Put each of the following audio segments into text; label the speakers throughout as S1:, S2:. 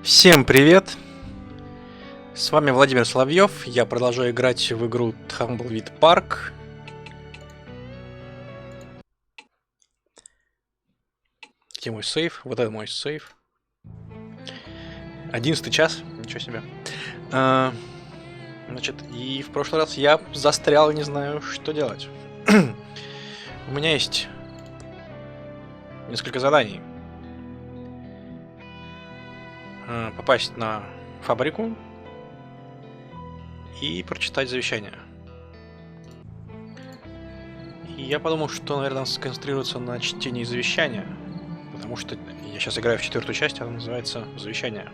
S1: Всем привет! С вами Владимир Соловьёв. Я продолжаю играть в игру Thimbleweed Park. Где мой сейф? Вот это мой сейф. 11 час. Ничего себе. Значит, и в прошлый раз я застрял, не знаю, что делать. У меня есть несколько заданий. Попасть на фабрику и прочитать завещание. И я подумал, что, наверное, сконцентрироваться на чтении завещания, потому что я сейчас играю в 4-ю часть, она называется «Завещание».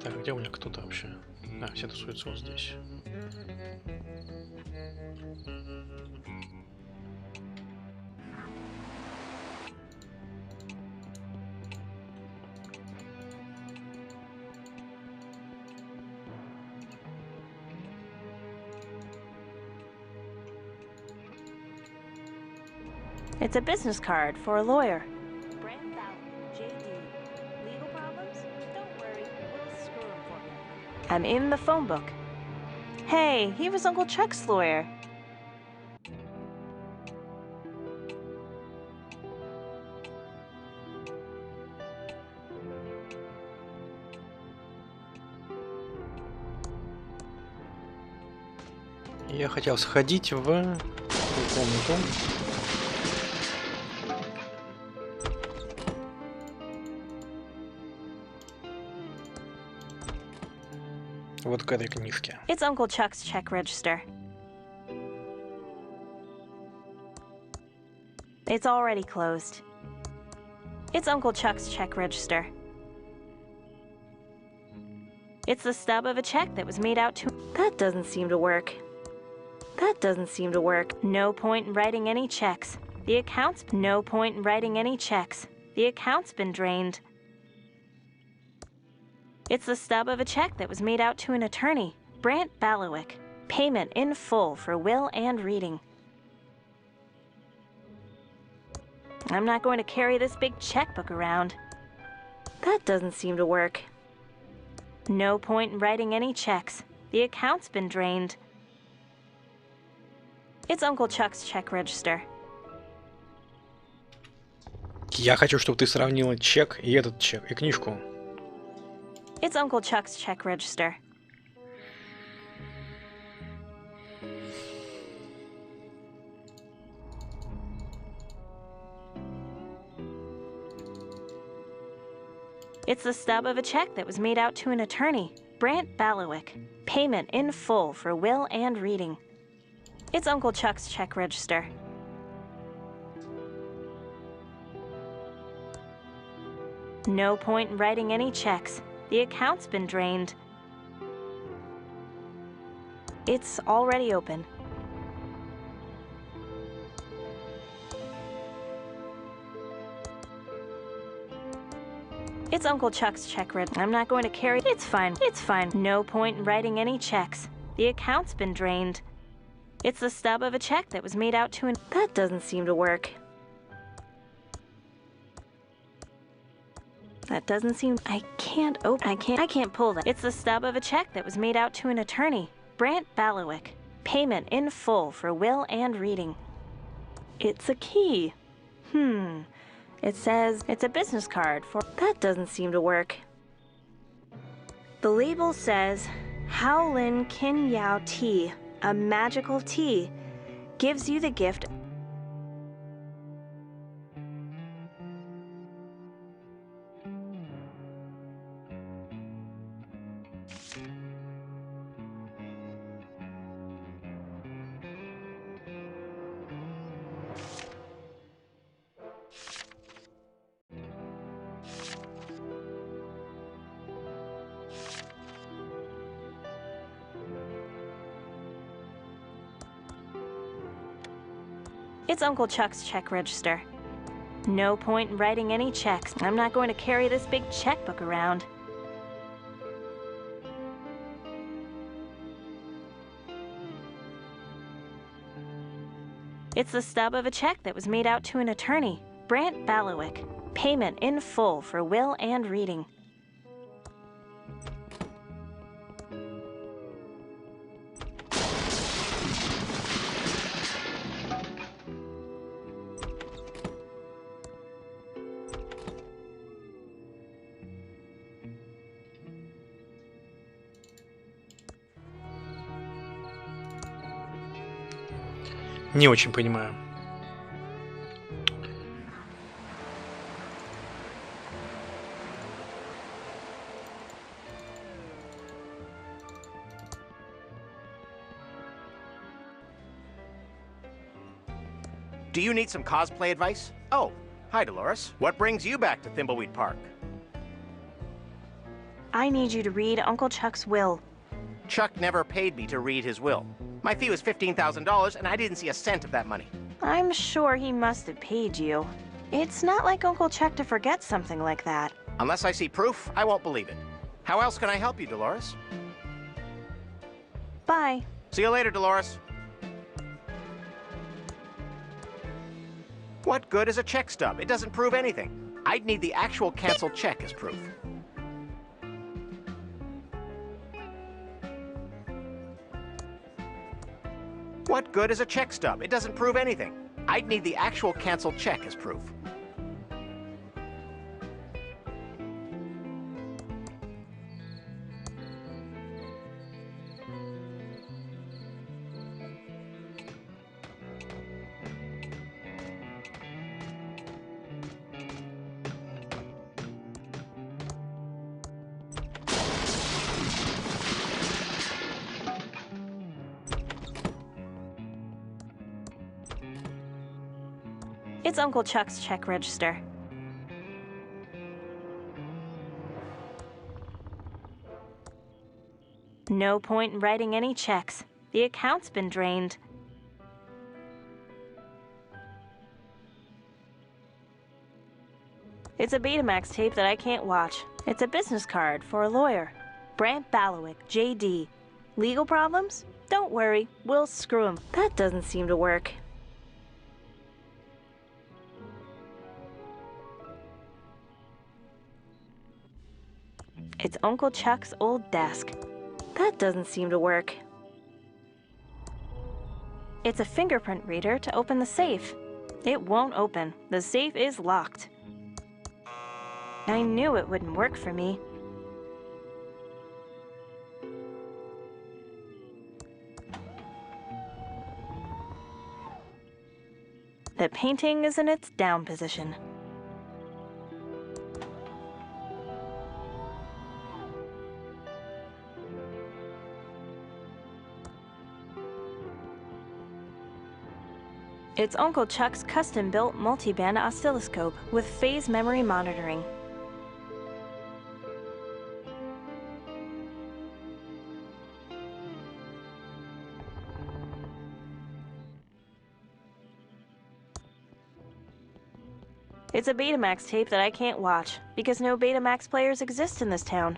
S1: Так, где у меня кто-то вообще? А, все тусуются вот здесь.
S2: It's a business card for a lawyer. Brandt Bailey, JD. Legal problems? Don't worry, we'll screw him for you. I'm in the phone book. Hey, he was Uncle Chuck's lawyer.
S1: Я хотел сходить в комнату. Вот к этой книжке.
S2: It's Uncle Chuck's check register. It's already closed. It's Uncle Chuck's check register. It's the stub of a check that was made out to... That doesn't seem to work. That doesn't seem to work. No point in writing any checks. The account's... No point in writing any checks. The account's been drained. It's the stub of a check that was made out to an attorney, Brandt Bailey. Payment in full for will and reading. I'm not going to carry this big checkbook around. That doesn't seem to work. No point in writing any checks. The account's been drained. It's Uncle Chuck's check register.
S1: Я хочу, чтобы ты сравнила чек и этот чек, и книжку.
S2: It's Uncle Chuck's check register. It's the stub of a check that was made out to an attorney, Brandt Bailey. Payment in full for will and reading. It's Uncle Chuck's check register. No point in writing any checks. The account's been drained. It's already open. It's Uncle Chuck's check register. I'm not going to carry... It's fine. It's fine. No point in writing any checks. The account's been drained. It's the stub of a check that was made out to an... That doesn't seem to work. That doesn't seem... I can't open... I can't pull that. It's the stub of a check that was made out to an attorney, Brandt Bailey. Payment in full for will and reading. It's a key. It says it's a business card for... That doesn't seem to work. The label says, Howlin Kin Yao Tea, a magical tea, gives you the gift... It's Uncle Chuck's check register. No point in writing any checks. I'm not going to carry this big checkbook around. It's the stub of a check that was made out to an attorney, Brandt Bailey. Payment in full for will and reading.
S1: Не очень понимаю.
S3: Do you need some cosplay advice? Oh, hi Dolores. What brings you back to Thimbleweed Park?
S2: I need you to read Uncle Chuck's will.
S3: Chuck never paid me to read his will. My fee was $15,000 and I didn't see a cent of that money.
S2: I'm sure he must have paid you. It's not like Uncle Chuck to forget something like that.
S3: Unless I see proof, I won't believe it. How else can I help you, Dolores?
S2: Bye.
S3: See you later, Dolores. What good is a check stub? It doesn't prove anything. I'd need the actual canceled check as proof. What good is a check stub? It doesn't prove anything. I'd need the actual canceled check as proof.
S2: It's Uncle Chuck's check register. No point in writing any checks. The account's been drained. It's a Betamax tape that I can't watch. It's a business card for a lawyer. Brandt Bailey, JD. Legal problems? Don't worry, we'll screw him. That doesn't seem to work. It's Uncle Chuck's old desk. That doesn't seem to work. It's a fingerprint reader to open the safe. It won't open. The safe is locked. I knew it wouldn't work for me. The painting is in its down position. It's Uncle Chuck's custom-built multi-band oscilloscope with phase memory monitoring. It's a Betamax tape that I can't watch because no Betamax players exist in this town.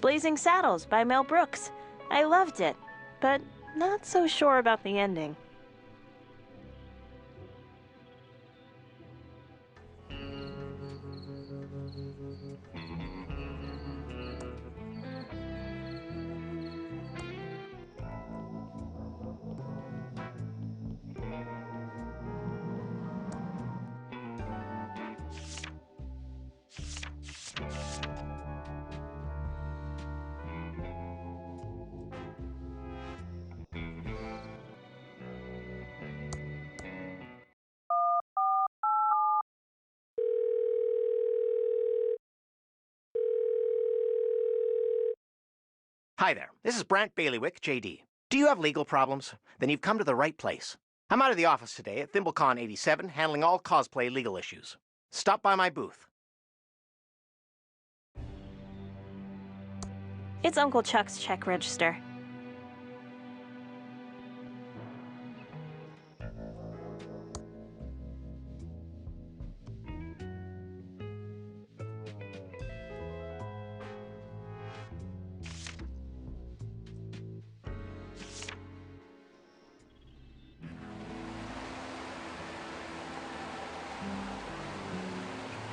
S2: Blazing Saddles by Mel Brooks. I loved it, but not so sure about the ending.
S3: Hi there, this is Brandt Bailey, JD. Do you have legal problems? Then you've come to the right place. I'm out of the office today at ThimbleCon 87, handling all cosplay legal issues. Stop by my booth.
S2: It's Uncle Chuck's check register.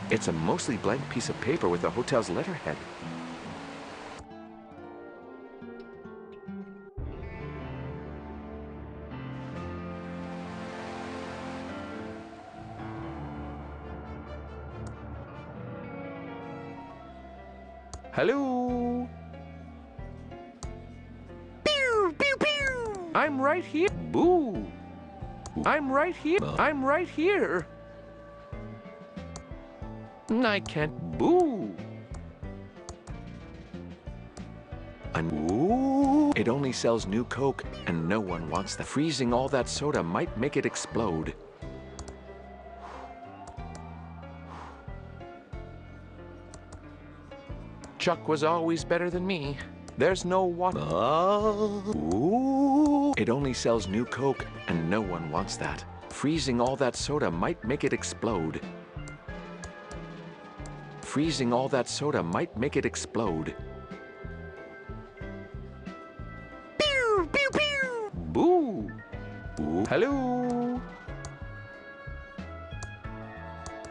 S4: It's a mostly blank piece of paper with the hotel's letterhead. Hello?
S3: Pew, pew, pew!
S4: I'm right here. Boo! I'm right here. I'm right here. I can't boo. Ooh, it only sells new Coke, and no one wants that. Freezing all that soda might make it explode. Chuck was always better than me. There's no water. Ooh, it only sells new Coke, and no one wants that. Freezing all that soda might make it explode. Freezing all that soda might make it explode.
S3: Pew, pew, pew!
S4: Boo! Ooh. Hello?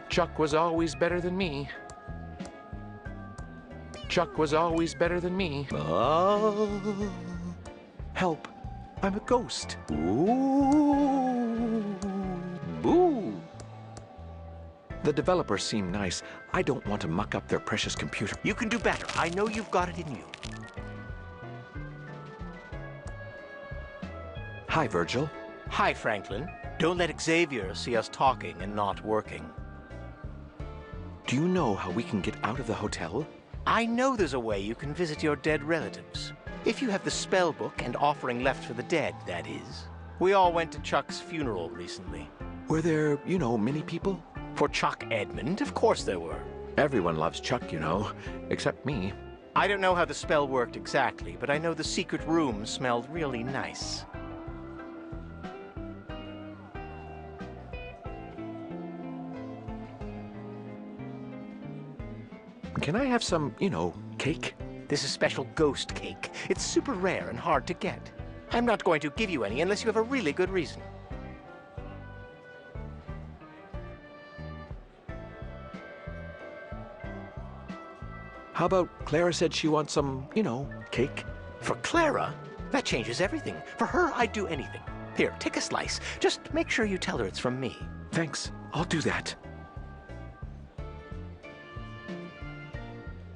S4: Chuck was always better than me. Chuck was always better than me. Help! I'm a ghost. Ooh. Boo! The developers seem nice. I don't want to muck up their precious computer.
S3: You can do better. I know you've got it in you.
S4: Hi, Virgil.
S3: Hi, Franklin. Don't let Xavier see us talking and not working.
S4: Do you know how we can get out of the hotel?
S3: I know there's a way you can visit your dead relatives. If you have the spell book and offering left for the dead, that is. We all went to Chuck's funeral recently.
S4: Were there, many people?
S3: For Chuck Edmund, of course there were.
S4: Everyone loves Chuck, except me.
S3: I don't know how the spell worked exactly, but I know the secret room smelled really nice.
S4: Can I have some, cake?
S3: This is special ghost cake. It's super rare and hard to get. I'm not going to give you any unless you have a really good reason.
S4: How about Clara said she wants some, cake?
S3: For Clara, that changes everything. For her, I'd do anything. Here, take a slice. Just make sure you tell her it's from me.
S4: Thanks. I'll do that.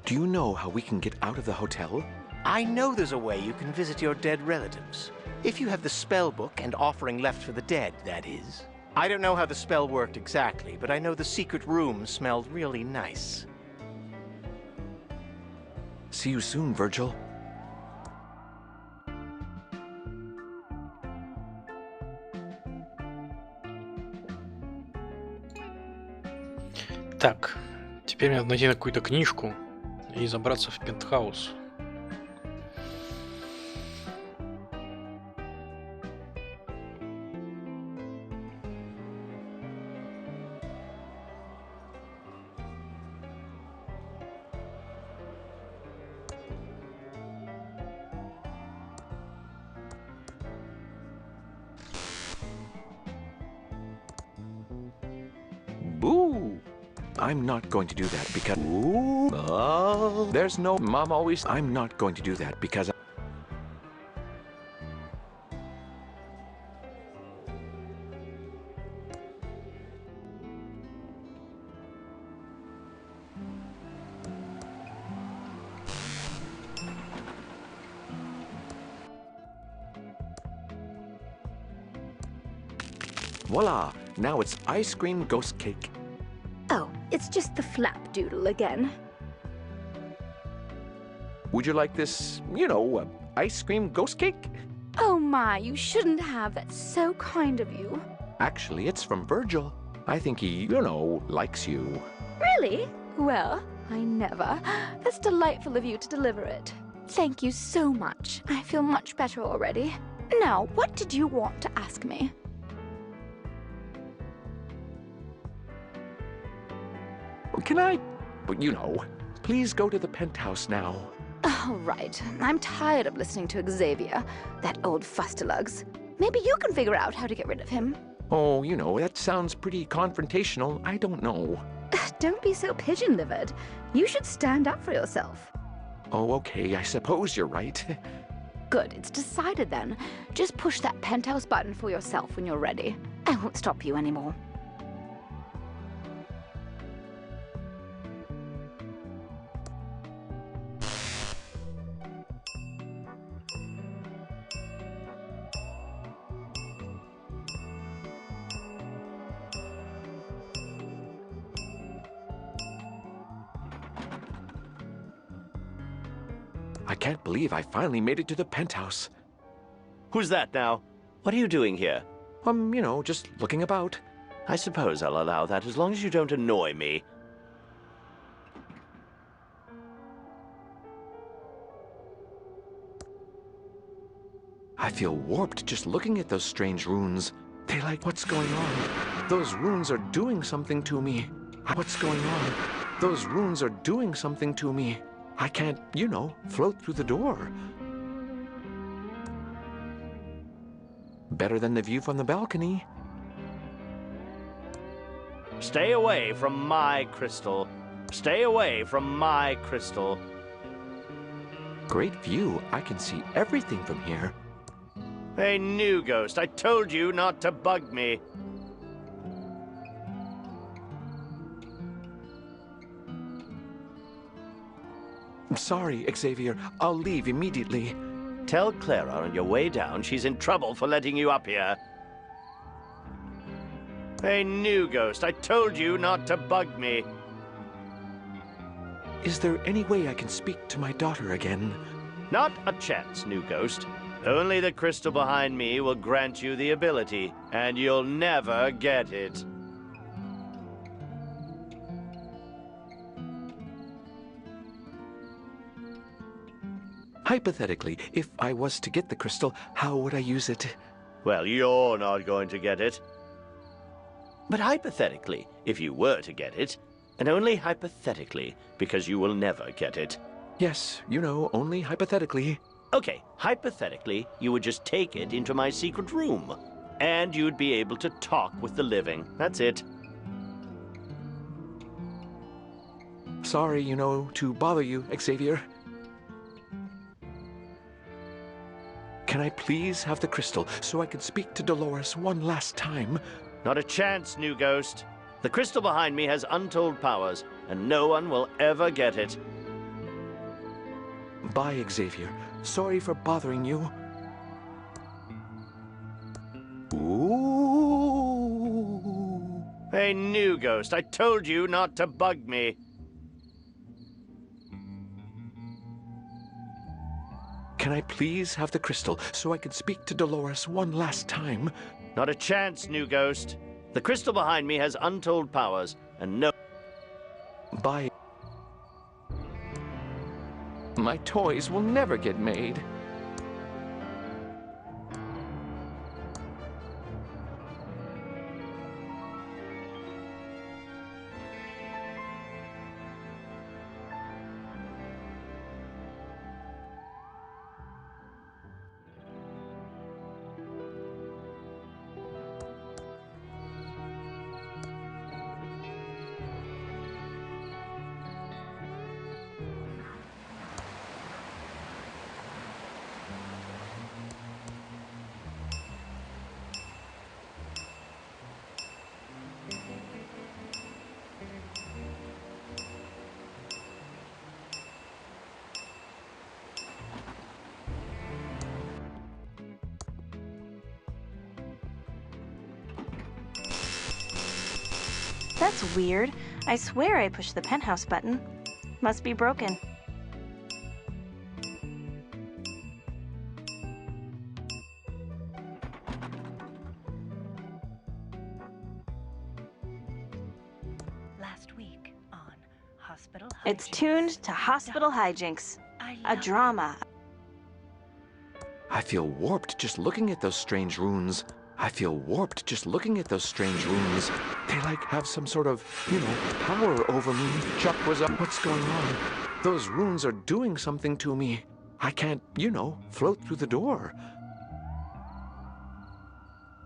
S4: Do you know how we can get out of the hotel?
S3: I know there's a way you can visit your dead relatives. If you have the spell book and offering left for the dead, that is. I don't know how the spell worked exactly, but I know the secret room smelled really nice.
S4: See you soon, Virgil.
S1: Так, теперь мне надо найти какую-то книжку и забраться в пентхаус.
S4: Boo! I'm not going to do that because... Ooh. There's no... Mom always... I'm not going to do that because... Voila! Now it's ice cream ghost cake.
S5: Oh, it's just the flap doodle again.
S4: Would you like this, ice cream ghost cake?
S5: Oh my, you shouldn't have. That's so kind of you.
S4: Actually, it's from Virgil. I think he, likes you.
S5: Really? Well, I never. That's delightful of you to deliver it. Thank you so much. I feel much better already. Now, what did you want to ask me?
S4: Can I, please go to the penthouse now.
S5: All right. I'm tired of listening to Xavier, that old fustalugs. Maybe you can figure out how to get rid of him.
S4: Oh, that sounds pretty confrontational. I don't know.
S5: don't be so pigeon-livered. You should stand up for yourself.
S4: Oh, okay, I suppose you're right.
S5: Good, it's decided then. Just push that penthouse button for yourself when you're ready. I won't stop you anymore.
S4: I can't believe I finally made it to the penthouse.
S6: Who's that now? What are you doing here?
S4: You know, just looking about.
S6: I suppose I'll allow that as long as you don't annoy me.
S4: I feel warped just looking at those strange runes. They like, what's going on? Those runes are doing something to me. What's going on? Those runes are doing something to me. I can't, you know, float through the door. Better than the view from the balcony.
S6: Stay away from my crystal. Stay away from my crystal.
S4: Great view. I can see everything from here.
S6: Hey, new ghost, I told you not to bug me.
S4: I'm sorry, Xavier. I'll leave immediately.
S6: Tell Clara on your way down she's in trouble for letting you up here. Hey, new ghost, I told you not to bug me.
S4: Is there any way I can speak to my daughter again?
S6: Not a chance, new ghost. Only the crystal behind me will grant you the ability, and you'll never get it.
S4: Hypothetically, if I was to get the crystal, how would I use it?
S6: Well, you're not going to get it. But hypothetically, if you were to get it, and only hypothetically, because you will never get it.
S4: Yes, you know, only hypothetically.
S6: Okay, hypothetically, you would just take it into my secret room, and you'd be able to talk with the living. That's it.
S4: Sorry, you know, to bother you, Xavier. Can I please have the crystal so I can speak to Dolores one last time?
S6: Not a chance, new ghost. The crystal behind me has untold powers, and no one will ever get it.
S4: Bye, Xavier. Sorry for bothering you. Ooh.
S6: Hey, new ghost, I told you not to bug me.
S4: Can I please have the crystal so I can speak to Dolores one last time?
S6: Not a chance, new ghost. The crystal behind me has untold powers, and no...
S4: Bye. My toys will never get made.
S2: That's weird. I swear I pushed the penthouse button. Must be broken.
S7: Last week on Hospital
S2: It's
S7: Hijinks.
S2: tuned to Hospital Hijinks, a drama.
S4: I feel warped just looking at those strange runes. I feel warped just looking at those strange runes. They like have some sort of, you know, power over me. Chuck was up. What's going on? Those runes are doing something to me. I can't, you know, float through the door.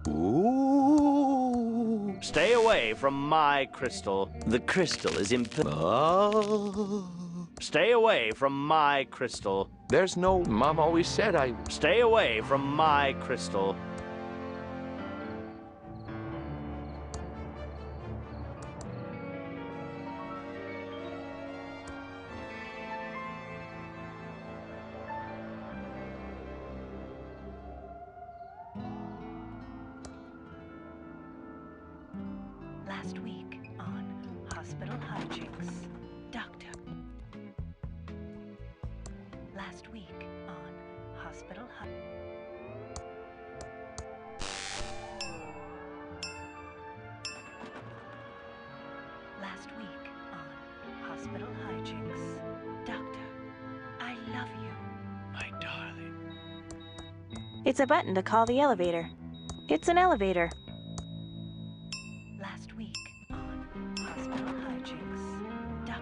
S4: Ooh.
S6: Stay away from my crystal. The crystal is Stay away from my crystal.
S4: There's no... Mom always said I...
S6: Stay away from my crystal.
S7: Last week on hospital hijinks. Doctor. Last week on hospital Last week on hospital hijinks. Doctor, I love you.
S1: My darling.
S2: It's a button to call the elevator. It's an elevator.
S7: Last week on hospital hijinks.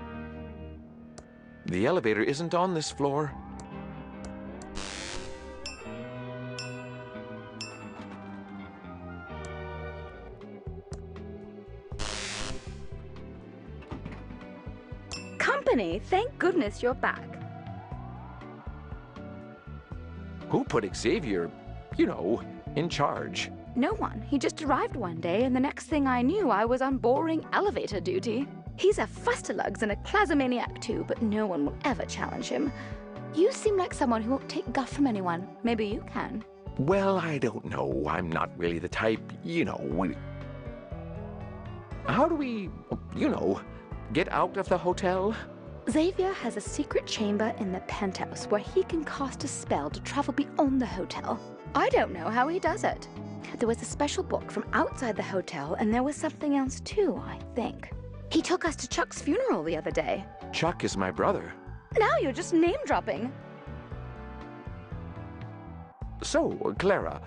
S4: The elevator isn't on this floor.
S5: Company, thank goodness you're back.
S4: Who put Xavier, you know, in charge?
S5: No one. He just arrived one day, and the next thing I knew, I was on boring elevator duty. He's a fustalugs and a clazomaniac too, but no one will ever challenge him. You seem like someone who won't take guff from anyone. Maybe you can.
S4: Well, I don't know. I'm not really the type, you know. How do we, you know, get out of the hotel?
S5: Xavier has a secret chamber in the penthouse where he can cast a spell to travel beyond the hotel. I don't know how he does it. There was a special book from outside the hotel, and there was something else too, I think. He took us to Chuck's funeral the other day.
S4: Chuck is my brother.
S5: Now you're just name-dropping.
S4: So, Clara,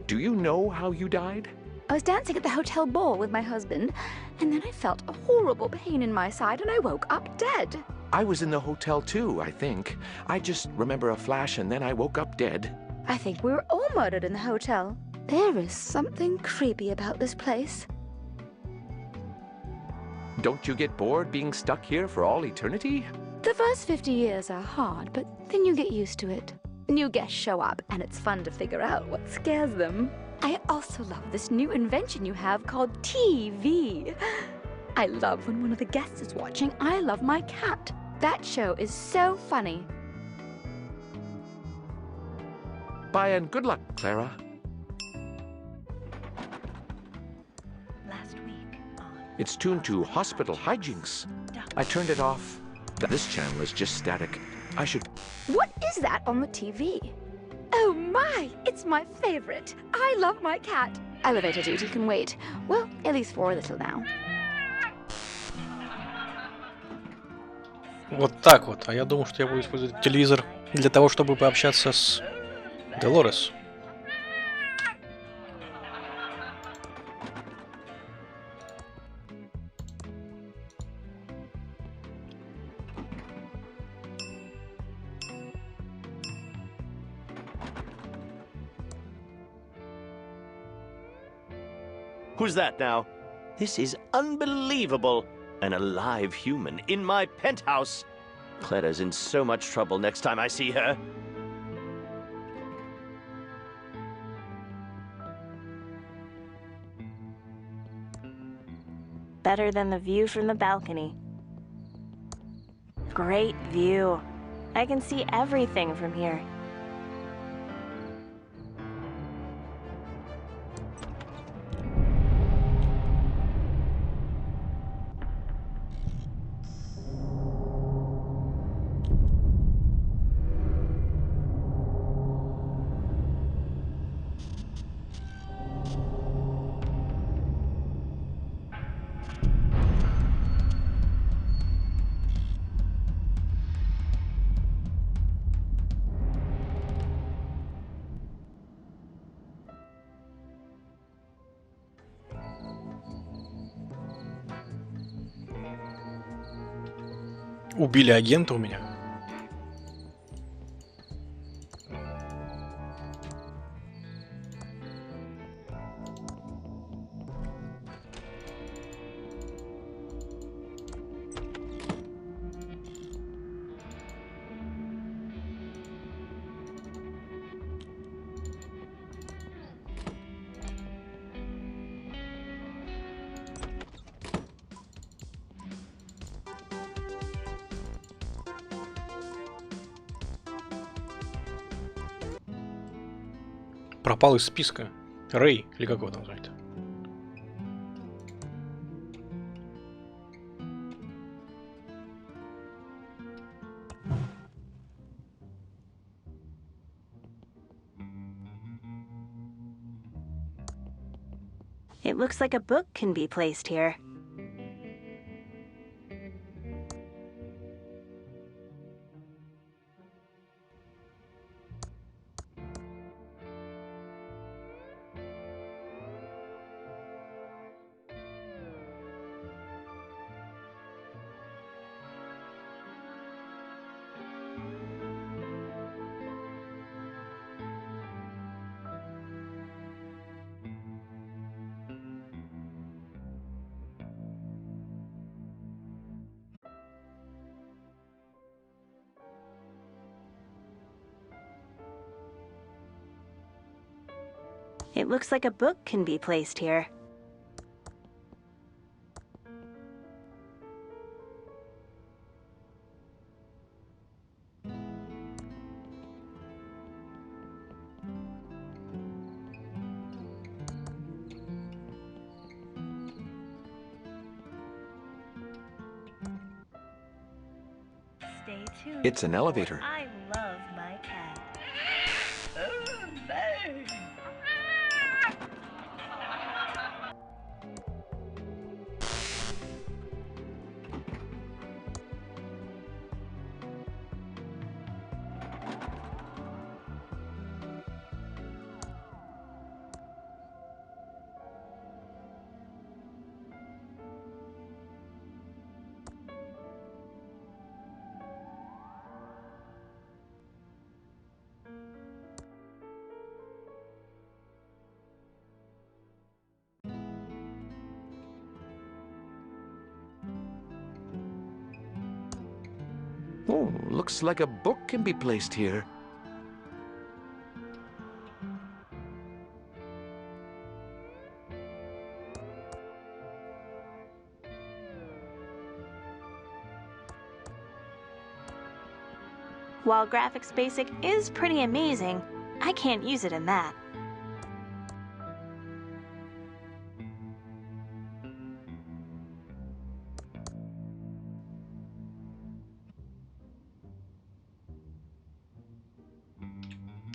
S4: do you know how you died?
S5: I was dancing at the hotel ball with my husband, and then I felt a horrible pain in my side, and I woke up dead.
S4: I was in the hotel too, I think. I just remember a flash and then I woke up dead.
S5: I think we were all murdered in the hotel. There is something creepy about this place.
S4: Don't you get bored being stuck here for all eternity?
S5: The first 50 years are hard, but then you get used to it. New guests show up, and it's fun to figure out what scares them. I also love this new invention you have called TV. I love when one of the guests is watching I Love My Cat. That show is so funny.
S4: Bye and good luck, Clara.
S7: Last week on
S4: It's tuned to hospital hijinks. I turned it off. This channel is just static. I should...
S5: What is that on the TV? Oh my, it's my favorite. I love my cat. Elevator duty can wait. Well, at least for a little now.
S1: Вот так вот. А я думал, что я буду использовать телевизор для того, чтобы пообщаться с Долорес.
S6: Who's that now? This is unbelievable. An alive human in my penthouse. Clara's in so much trouble next time I see her.
S2: Better than the view from the balcony. Great view. I can see everything from here.
S1: Убили агента у меня. пропал из списка. Рэй, или как его там звать?
S2: It looks like a book can be placed here. It looks like a book can be placed here.
S7: Stay tuned.
S4: It's an elevator.
S7: I love my cat. Oh, no.
S4: Oh, looks like a book can be placed here.
S2: While Graphics Basic is pretty amazing, I can't use it in that.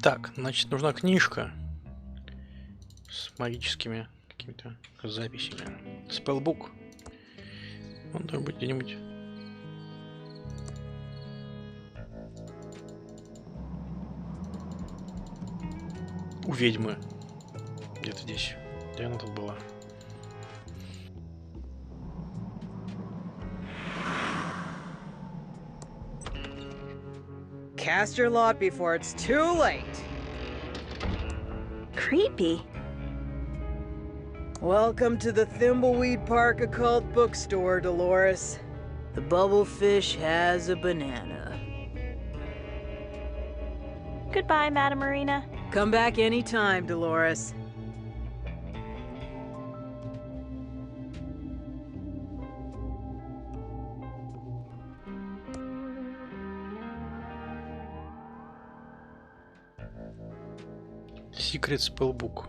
S1: Так, значит, нужна книжка с магическими какими-то записями. Спеллбук. Он должен быть где-нибудь. У ведьмы. Где-то здесь. Где она тут была?
S8: Cast your lot before it's too late.
S2: Creepy.
S8: Welcome to the Thimbleweed Park Occult Bookstore, Dolores. The bubblefish has a banana.
S2: Goodbye, Madame Marina.
S8: Come back anytime, Dolores.
S1: Secret Spellbook.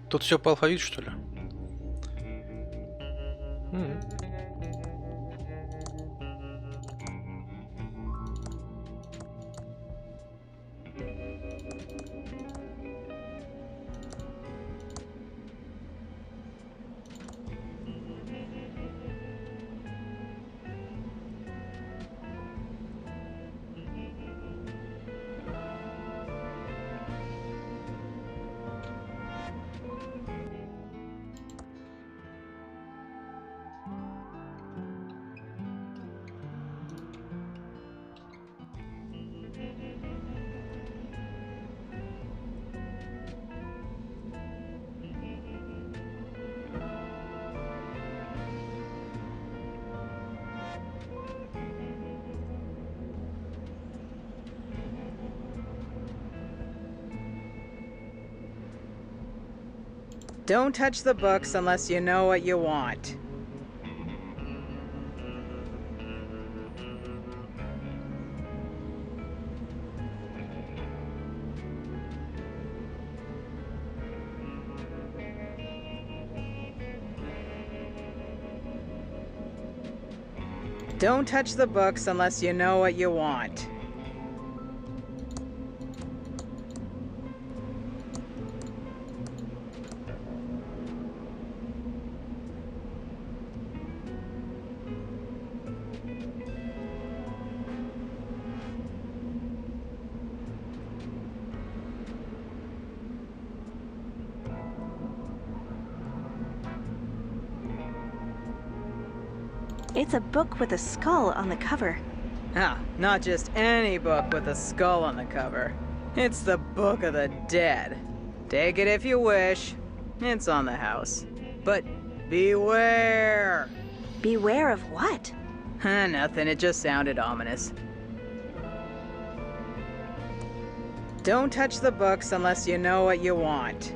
S1: Тут все по алфавиту, что ли?
S8: Don't touch the books unless you know what you want. Don't touch the books unless you know what you want.
S2: It's a book with a skull on the cover.
S8: Ah, not just any book with a skull on the cover. It's the Book of the Dead. Take it if you wish. It's on the house. But beware!
S2: Beware of what?
S8: Nothing, it just sounded ominous. Don't touch the books unless you know what you want.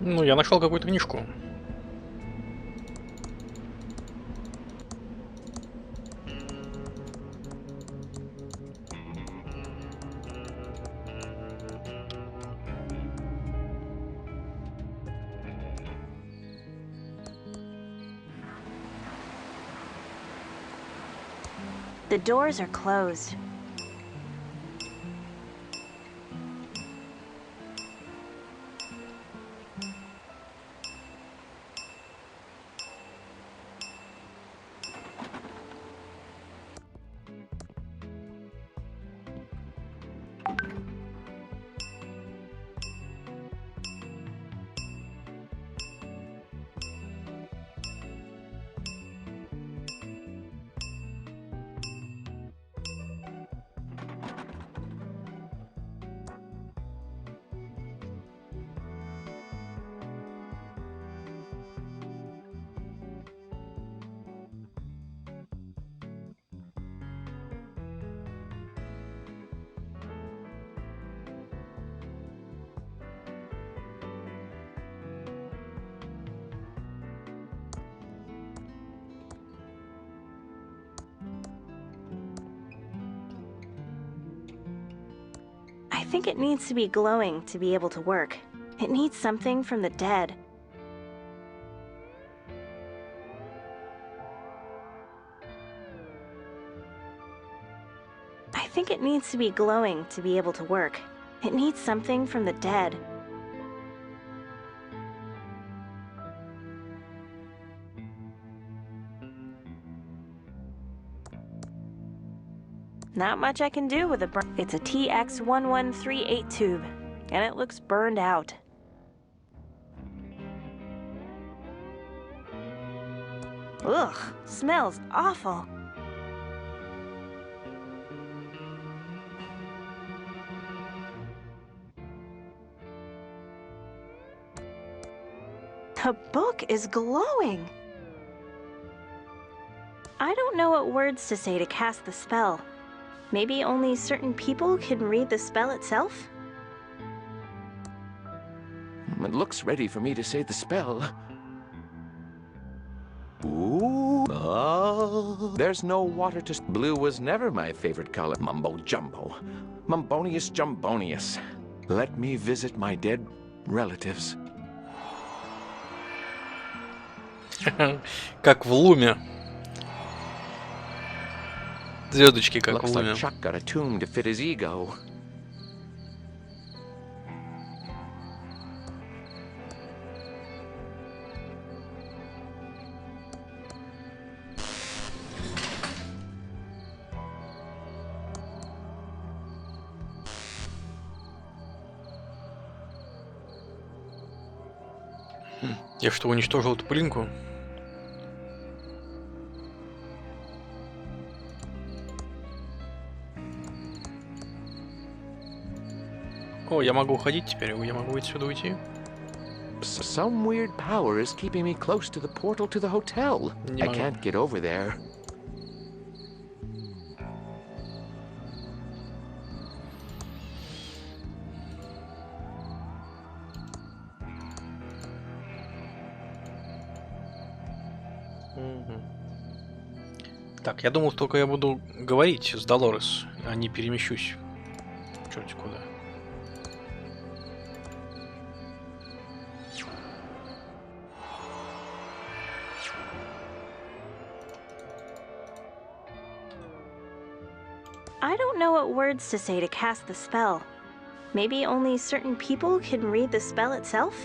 S1: Ну, я нашел какую-то книжку.
S2: The doors are closed. I think it needs to be glowing to be able to work. It needs something from the dead. I think it needs to be glowing to be able to work. It needs something from the dead. Not much I can do with a burn. It's a TX1138 tube, and it looks burned out. Ugh, smells awful. The book is glowing. I don't know what words to say to cast the spell. Maybe only certain people can read the spell itself?
S4: It looks ready for me to say the spell. Ooh. Oh. There's no water to... Blue was never my favorite color. Mumbo jumbo. Mumbonius jumbonius. Let me visit my dead relatives.
S1: Как в Луме. Звездочки, как в
S4: Looks
S1: Луме.
S4: like Chuck got a tomb to fit his ego.
S1: Я что, уничтожил эту пылинку? О, я могу уходить теперь, я могу отсюда уйти.
S4: Some weird power is keeping me close to the portal to the hotel.
S1: Не
S4: I
S1: могу.
S4: can't get over there.
S1: Так, я думал, только я буду говорить с Долорес, а не перемещусь. Черти куда.
S2: I don't know what words to say to cast the spell. Maybe only certain people can read the spell itself?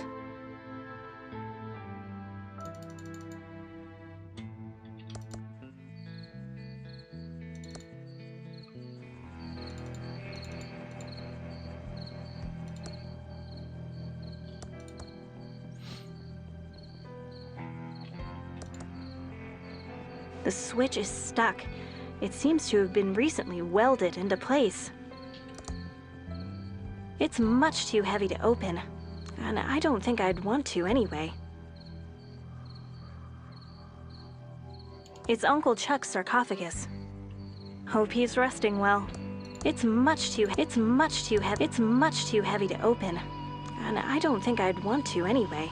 S2: The switch is stuck. It seems to have been recently welded into place. It's much too heavy to open, and I don't think I'd want to anyway. It's Uncle Chuck's sarcophagus. Hope he's resting well. It's much too heavy to open, and I don't think I'd want to anyway.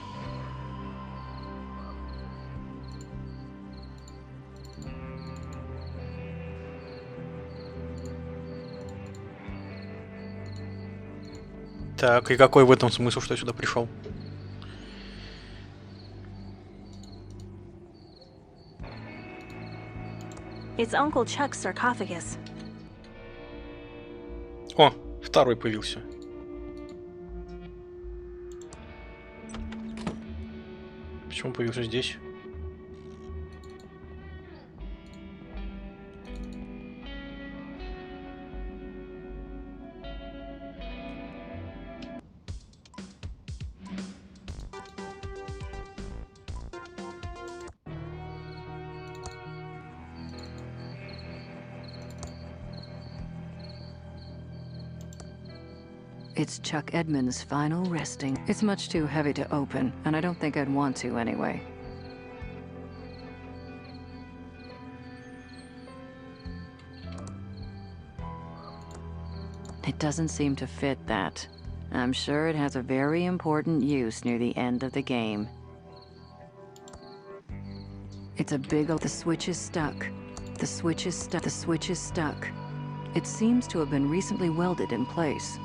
S1: Так, и какой в этом смысл, что я сюда пришел?
S2: It's Uncle Chuck's sarcophagus.
S1: О, второй появился. Почему появился здесь?
S9: It's Chuck Edmonds' final resting. It's much too heavy to open, and I don't think I'd want to anyway. It doesn't seem to fit that. I'm sure it has a very important use near the end of the game. It's a big old... The switch is stuck. The switch is stuck. The switch is stuck. It seems to have been recently welded in place.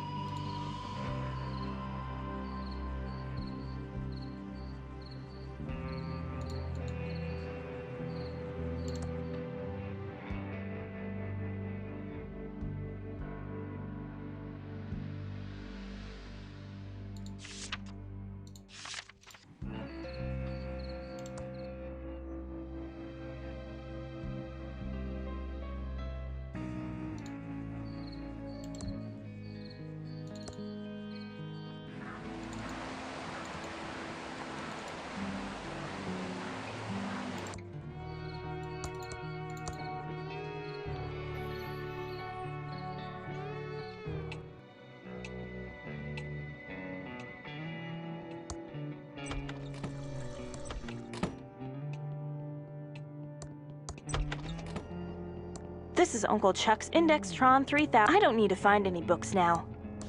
S2: This is Uncle Chuck's Indextron 3000. I don't need to find any books now.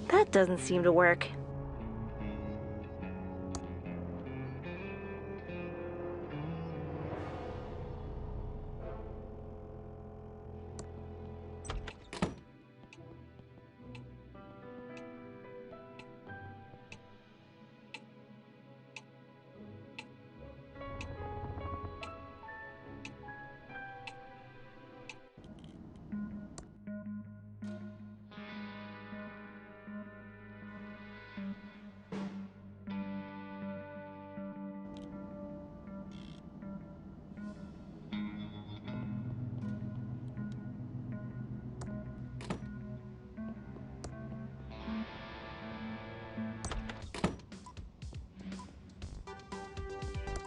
S2: That doesn't seem to work.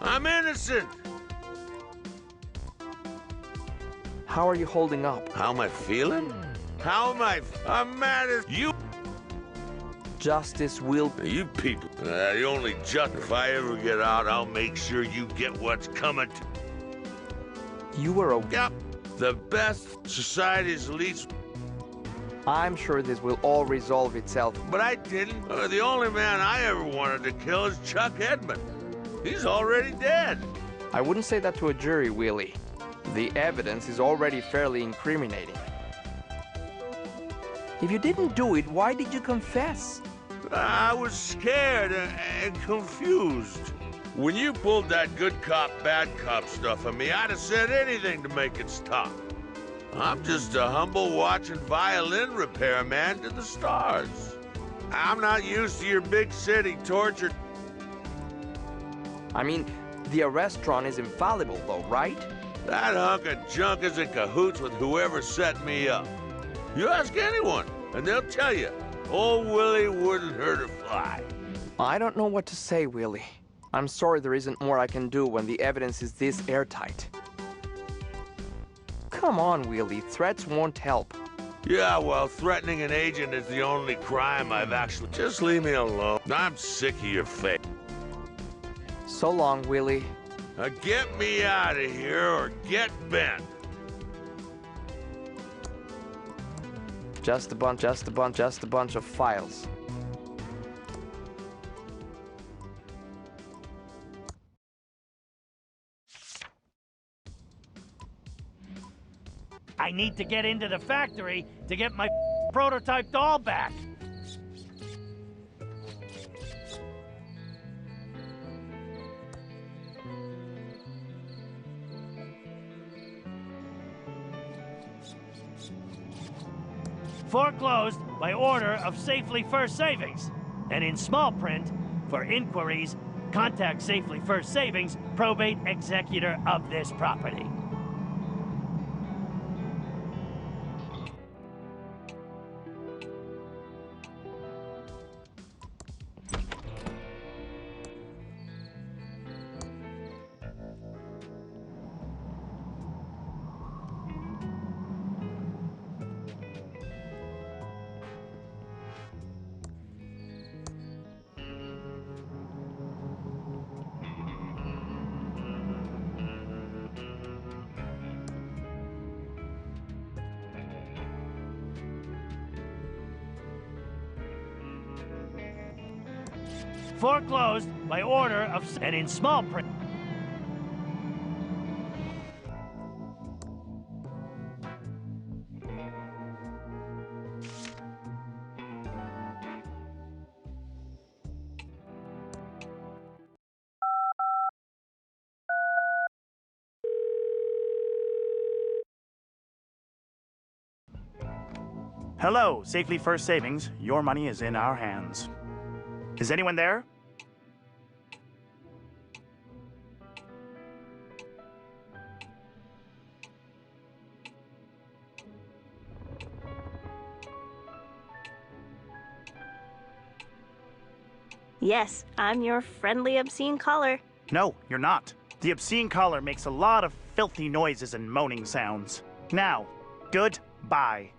S10: I'm innocent!
S4: How are you holding up?
S10: How am I feeling? I'm mad as you.
S4: Justice will...
S10: You people, the only if I ever get out, I'll make sure you get what's coming to...
S4: You were a...
S10: Yep, the best society's least...
S4: I'm sure this will all resolve itself.
S10: But I didn't. The only man I ever wanted to kill is Chuck Edmond. He's already dead.
S4: I wouldn't say that to a jury, Willie. The evidence is already fairly incriminating. If you didn't do it, why did you confess?
S10: I was scared and confused. When you pulled that good cop, bad cop stuff on me, I'd have said anything to make it stop. I'm just a humble watching violin repairman to the stars. I'm not used to your big city torture.
S11: I mean, the restaurant is infallible though, right?
S10: That hunk of junk is in cahoots with whoever set me up. You ask anyone, and they'll tell you, old Willie wouldn't hurt a fly.
S11: I don't know what to say, Willie. I'm sorry there isn't more I can do when the evidence is this airtight. Come on, Willie, threats won't help.
S10: Yeah, well, threatening an agent is the only crime I've actually... Just leave me alone. I'm sick of your face.
S11: So long, Willie.
S10: Now get me out of here or get bent.
S11: Just a bunch of files.
S12: I need to get into the factory to get my prototype doll back. Foreclosed by order of Safely First Savings. And in small print, for inquiries, contact Safely First Savings, probate executor of this property. Foreclosed by order of... and in small print. Hello, Safely First Savings. Your money is in our hands. Is anyone there?
S2: Yes, I'm your friendly obscene caller.
S12: No, you're not. The obscene caller makes a lot of filthy noises and moaning sounds. Now, goodbye.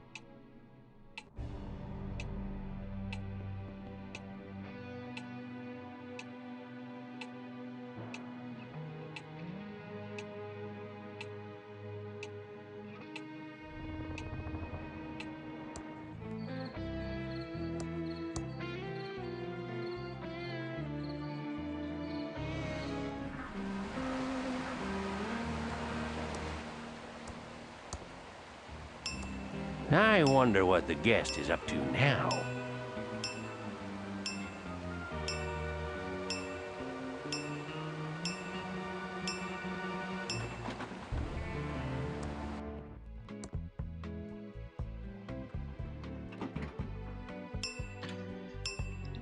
S13: I wonder what the guest is up to now.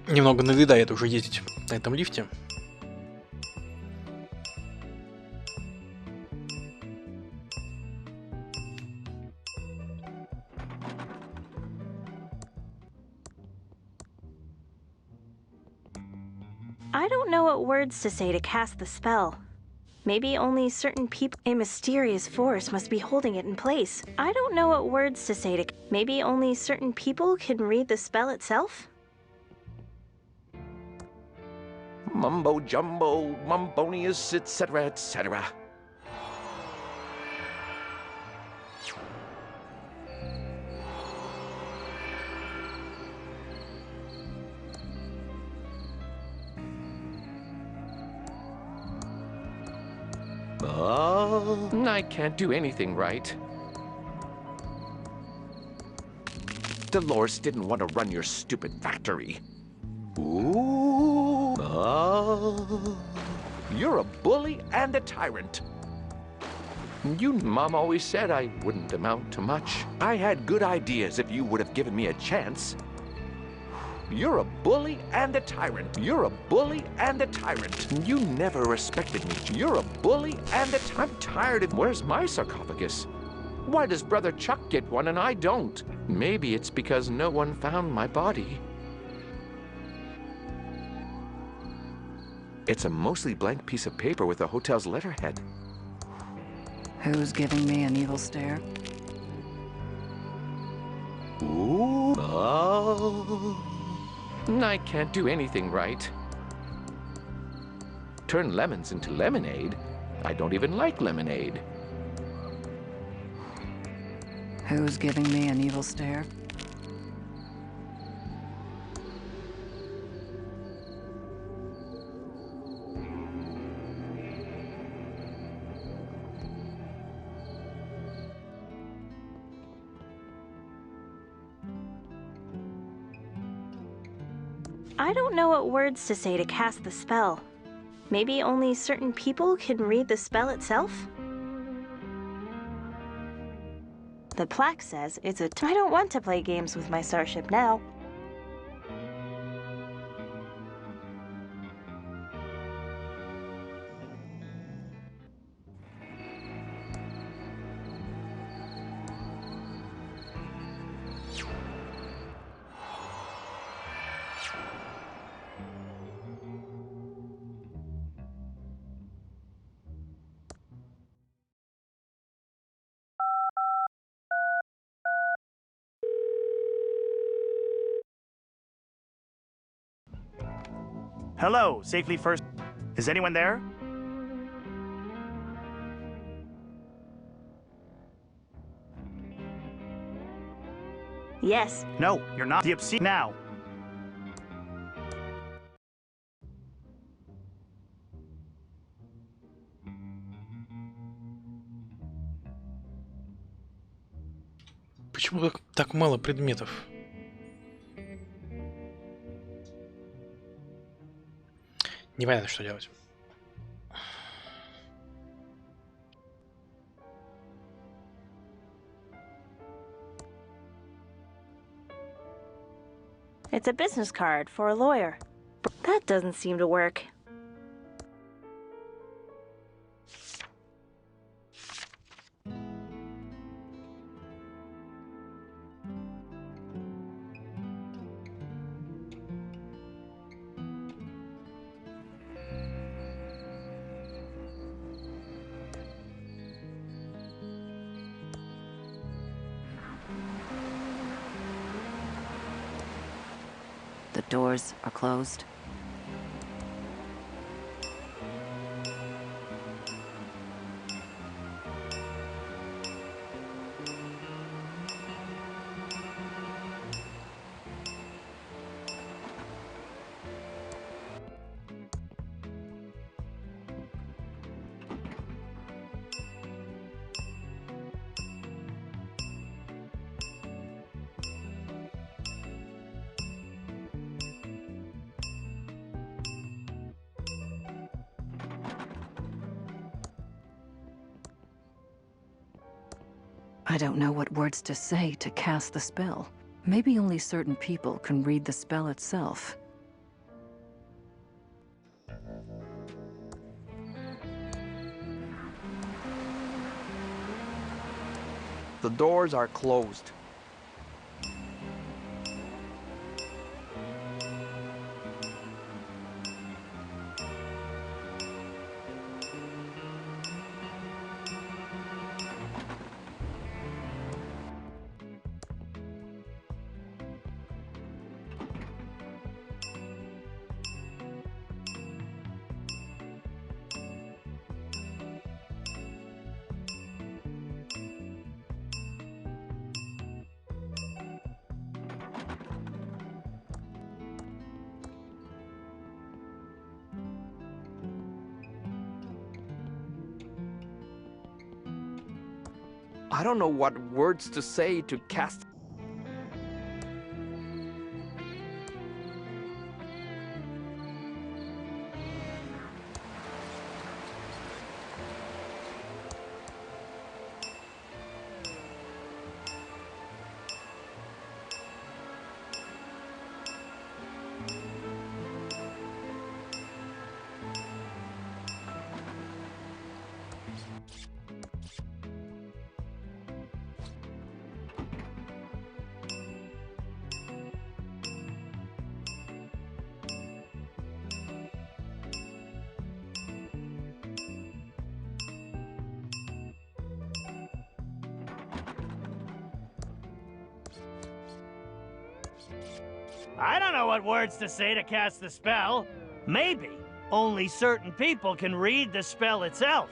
S1: Немного надоедает уже ездить на этом лифте.
S2: I don't know what words to say to cast the spell. Maybe only certain people... A mysterious force must be holding it in place. I don't know what words to say to... Maybe only certain people can read the spell itself?
S4: Mumbo jumbo, mumbonius, etc., etc. I can't do anything right. Dolores didn't want to run your stupid factory. Ooh. You're a bully and a tyrant. Mom always said I wouldn't amount to much. I had good ideas if you would have given me a chance. You're a bully and a tyrant. You're a bully and a tyrant. You never respected me. You're a bully and a tyrant. I'm tired of... Where's my sarcophagus? Why does Brother Chuck get one and I don't? Maybe it's because no one found my body. It's a mostly blank piece of paper with the hotel's letterhead.
S9: Who's giving me an evil stare?
S4: Ooh. Oh. I can't do anything right. Turn lemons into lemonade? I don't even like lemonade.
S9: Who's giving me an evil stare?
S2: I don't know what words to say to cast the spell. Maybe only certain people can read the spell itself? The plaque says it's a I don't want to play games with my starship now.
S12: Hello, safely first. Is anyone there?
S2: Yes.
S12: No, you're not. The obscene now.
S1: Почему так мало предметов? Непонятно, что делать.
S2: It's a business card for a lawyer. But that doesn't seem to work.
S9: The doors are closed. I don't know what words to say to cast the spell. Maybe only certain people can read the spell itself.
S11: The doors are closed. I don't know what words to say to cast.
S12: I don't know what words to say to cast the spell. Maybe only certain people can read the spell itself.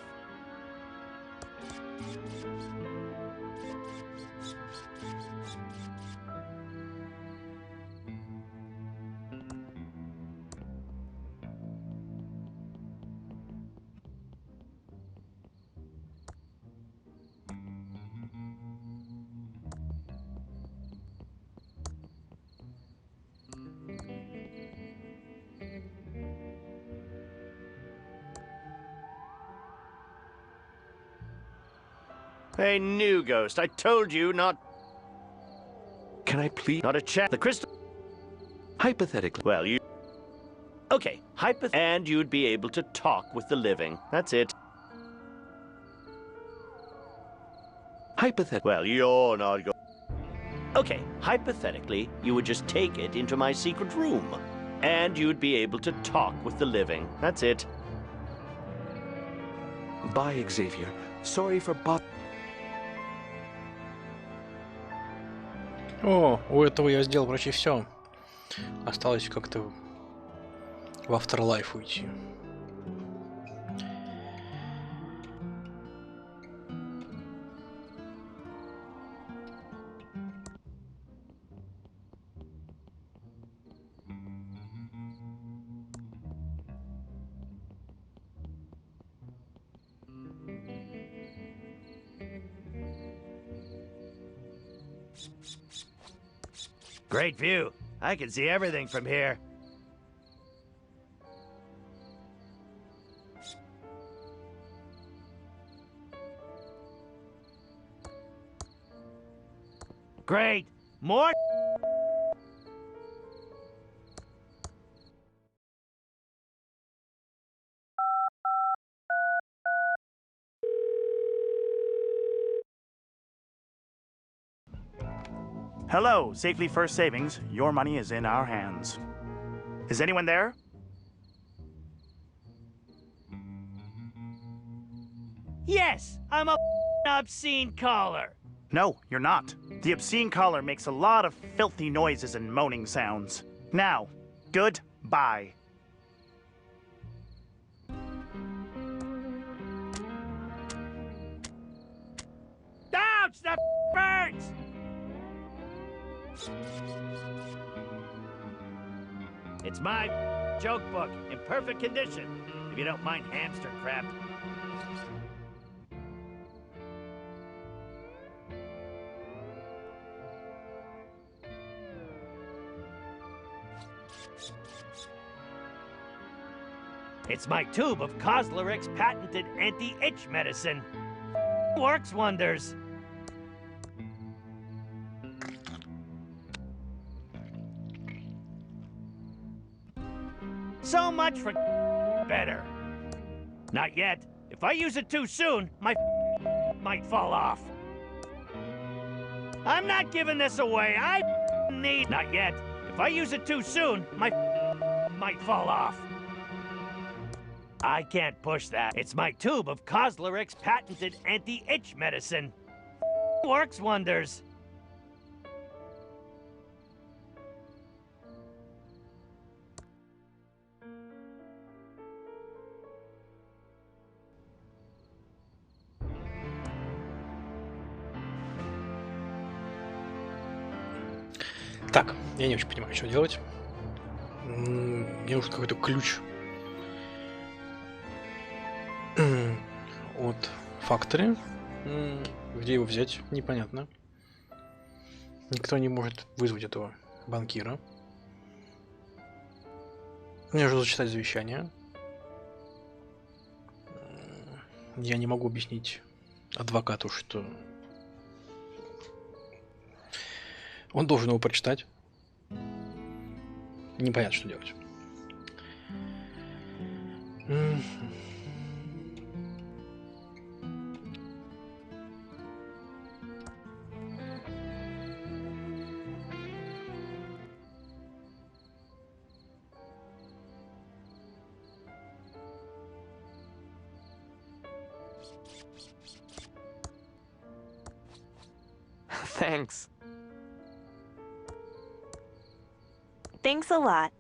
S6: A new ghost. I told you not...
S4: Can I please?
S6: Not a chat. The crystal...
S4: Hypothetically.
S6: Well, you... Okay, and you'd be able to talk with the living. That's it.
S4: Hypothetically.
S6: Well, you're not going... Okay, hypothetically, you would just take it into my secret room. And you'd be able to talk with the living. That's it.
S4: Bye, Xavier. Sorry for bot...
S1: О, у этого я сделал почти все. Осталось как-то в Afterlife уйти.
S12: Great view. I can see everything from here. Great. More.
S14: Hello, Safely First Savings. Your money is in our hands. Is anyone there?
S12: Yes, I'm a obscene caller.
S14: No, you're not. The obscene caller makes a lot of filthy noises and moaning sounds. Now, goodbye.
S12: Ouch! That burns! It's my joke book in perfect condition, if you don't mind hamster crap. It's my tube of Cosleric's patented anti-itch medicine. Works wonders. So much for better. Not yet. If I use it too soon, my might fall off. I'm not giving this away. I need... Not yet. If I use it too soon, my might fall off. I can't push that. It's my tube of Cosleric's patented anti-itch medicine. Works wonders.
S1: Так, я не очень понимаю, что делать. Мне нужен какой-то ключ от Factory. Где его взять, непонятно. Никто не может вызвать этого банкира. Мне нужно зачитать завещание. Я не могу объяснить адвокату, что он должен его прочитать. Непонятно, что делать.
S11: Thanks.
S2: Thanks a lot.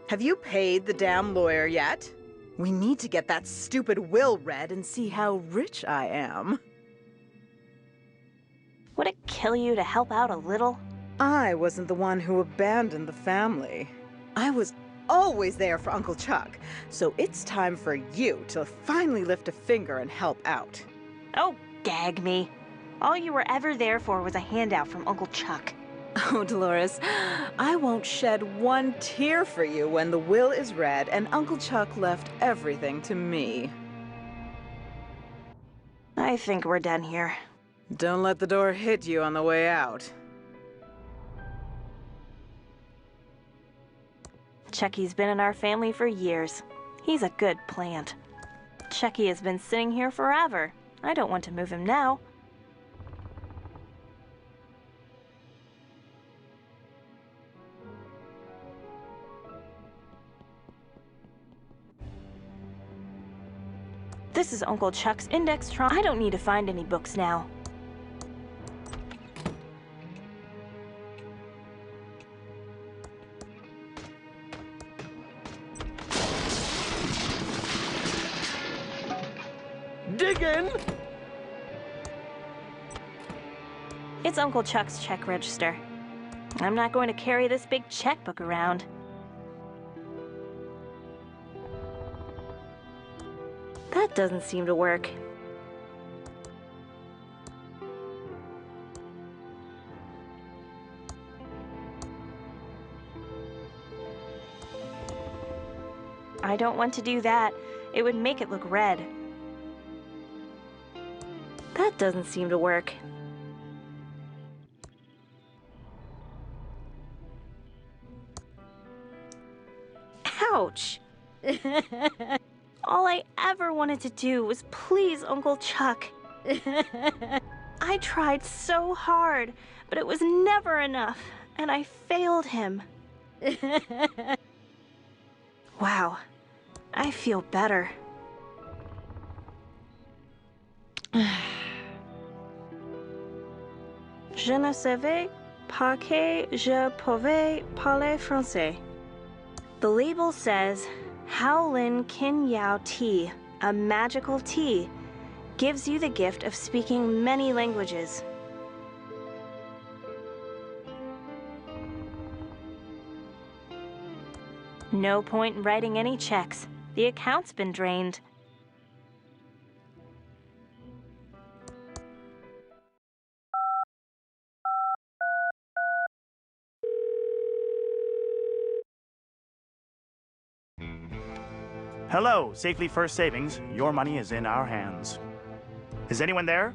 S8: Have you paid the damn lawyer yet? We need to get that stupid will read and see how rich I am.
S2: Would it kill you to help out a little?
S8: I wasn't the one who abandoned the family. I was always there for Uncle Chuck, so it's time for you to finally lift a finger and help out.
S2: Oh, gag me. All you were ever there for was a handout from Uncle Chuck.
S8: Oh, Dolores, I won't shed one tear for you when the will is read and Uncle Chuck left everything to me.
S2: I think we're done here.
S8: Don't let the door hit you on the way out.
S2: Chucky's been in our family for years. He's a good plant. Chucky has been sitting here forever. I don't want to move him now. This is Uncle Chuck's index trunk. I don't need to find any books now.
S6: Diggin'!
S2: It's Uncle Chuck's check register. I'm not going to carry this big checkbook around. That doesn't seem to work. I don't want to do that. It would make it look red. That doesn't seem to work. Ouch! All I ever wanted to do was please Uncle Chuck. I tried so hard, but it was never enough, and I failed him. Wow, I feel better. Je ne savais pas que je pouvais parler français. The label says, Howlin Kin Yao Tea, a magical tea, gives you the gift of speaking many languages. No point in writing any checks. The account's been drained.
S14: Hello, Safely First Savings. Your money is in our hands. Is anyone there?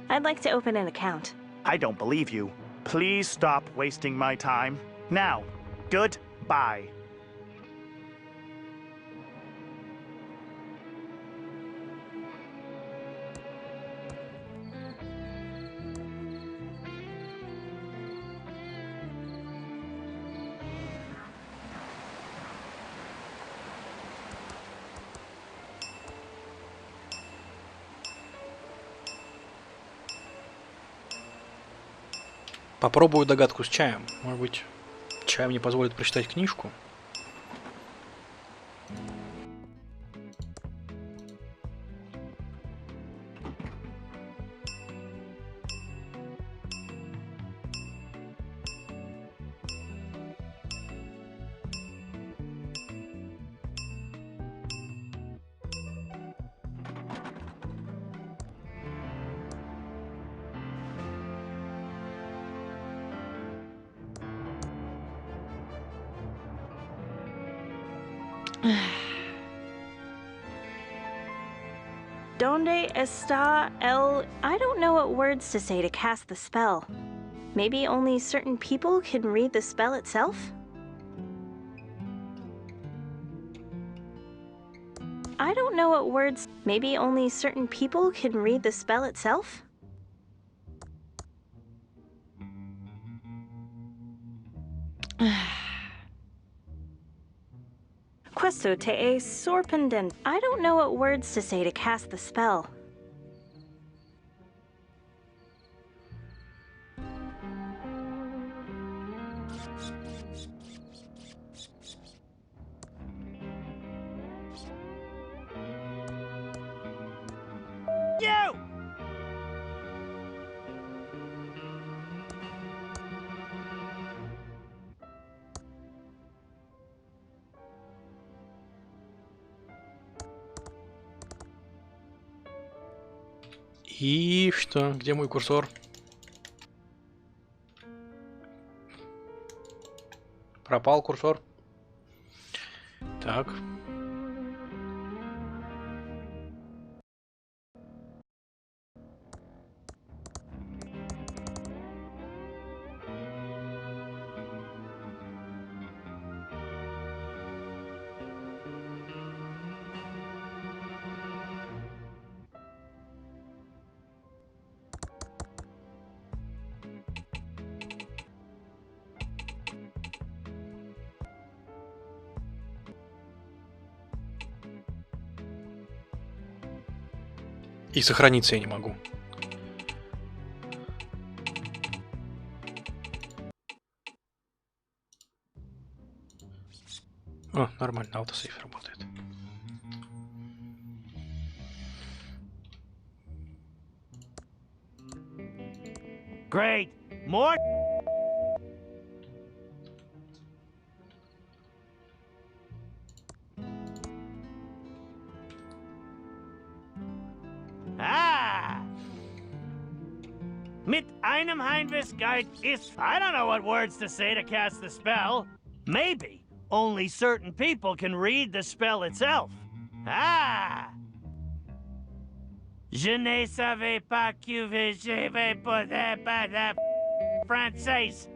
S2: I'd like to open an account.
S14: I don't believe you. Please stop wasting my time. Now, goodbye.
S1: Попробую догадку с чаем. Может быть, чай мне позволит прочитать книжку?
S2: Donde está el... I don't know what words to say to cast the spell. Maybe only certain people can read the spell itself? I don't know what words. Maybe only certain people can read the spell itself? Questo te e sorprendente. I don't know what words to say to cast the spell.
S12: You!
S1: И что? Где мой курсор? Пропал курсор. Так. И сохраниться я не могу. О, нормально, автосейв работает.
S12: Great. More? Ah! Mit einem Hinweisguide ist... I don't know what words to say to cast the spell. Maybe only certain people can read the spell itself. Ah! Je ne savais pas que je vais parler français.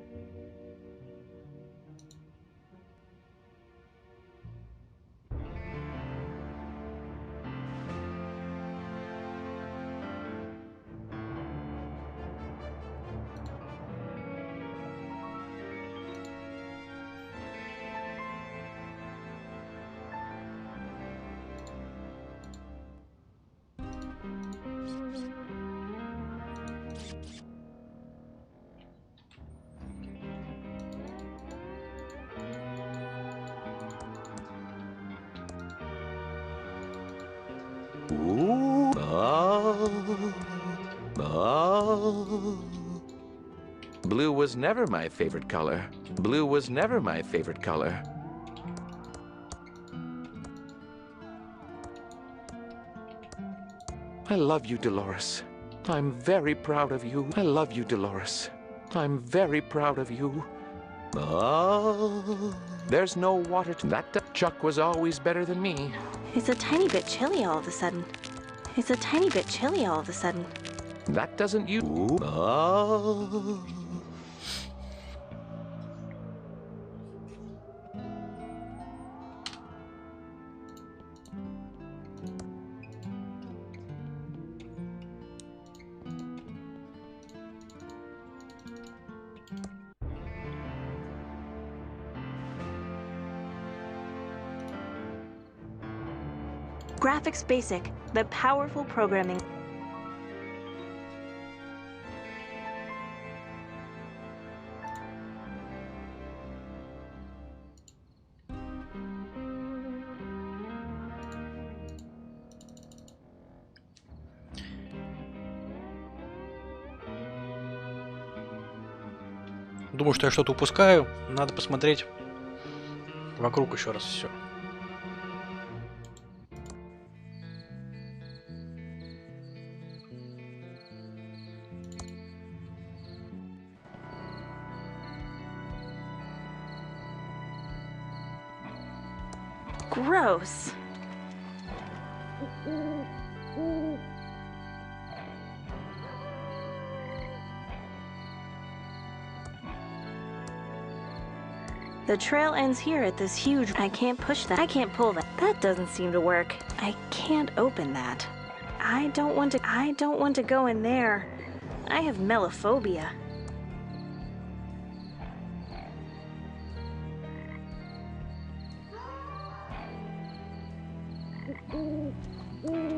S4: Ooh. Oh. Oh. Blue was never my favorite color. Blue was never my favorite color. I love you, Dolores. I'm very proud of you. I love you, Dolores. I'm very proud of you. Oh. There's no water to that. Chuck was always better than me.
S2: It's a tiny bit chilly all of a sudden. It's a tiny bit chilly all of a sudden.
S4: That doesn't you. Oh.
S2: Graphics Basic, the powerful programming.
S1: Думаю, что я что-то упускаю. Надо посмотреть вокруг еще раз все.
S2: Gross. The trail ends here at this huge... I can't push that. I can't pull that. That doesn't seem to work. I can't open that. I don't want to go in there. I have melophobia.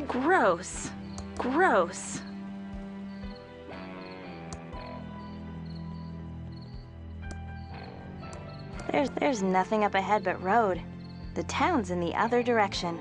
S2: Gross. Gross. There's nothing up ahead but road. The town's in the other direction.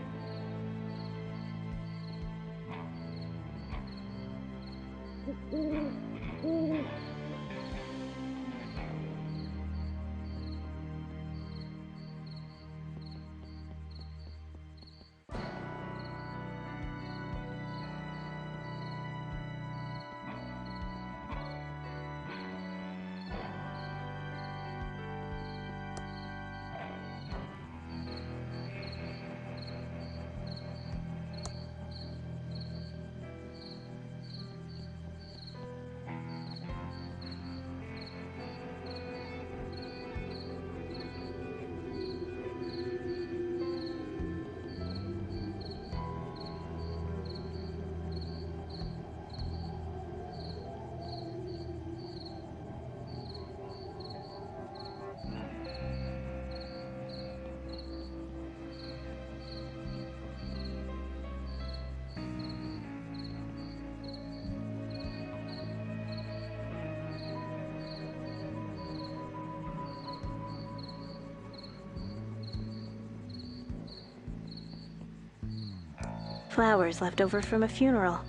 S2: Flowers left over from a funeral.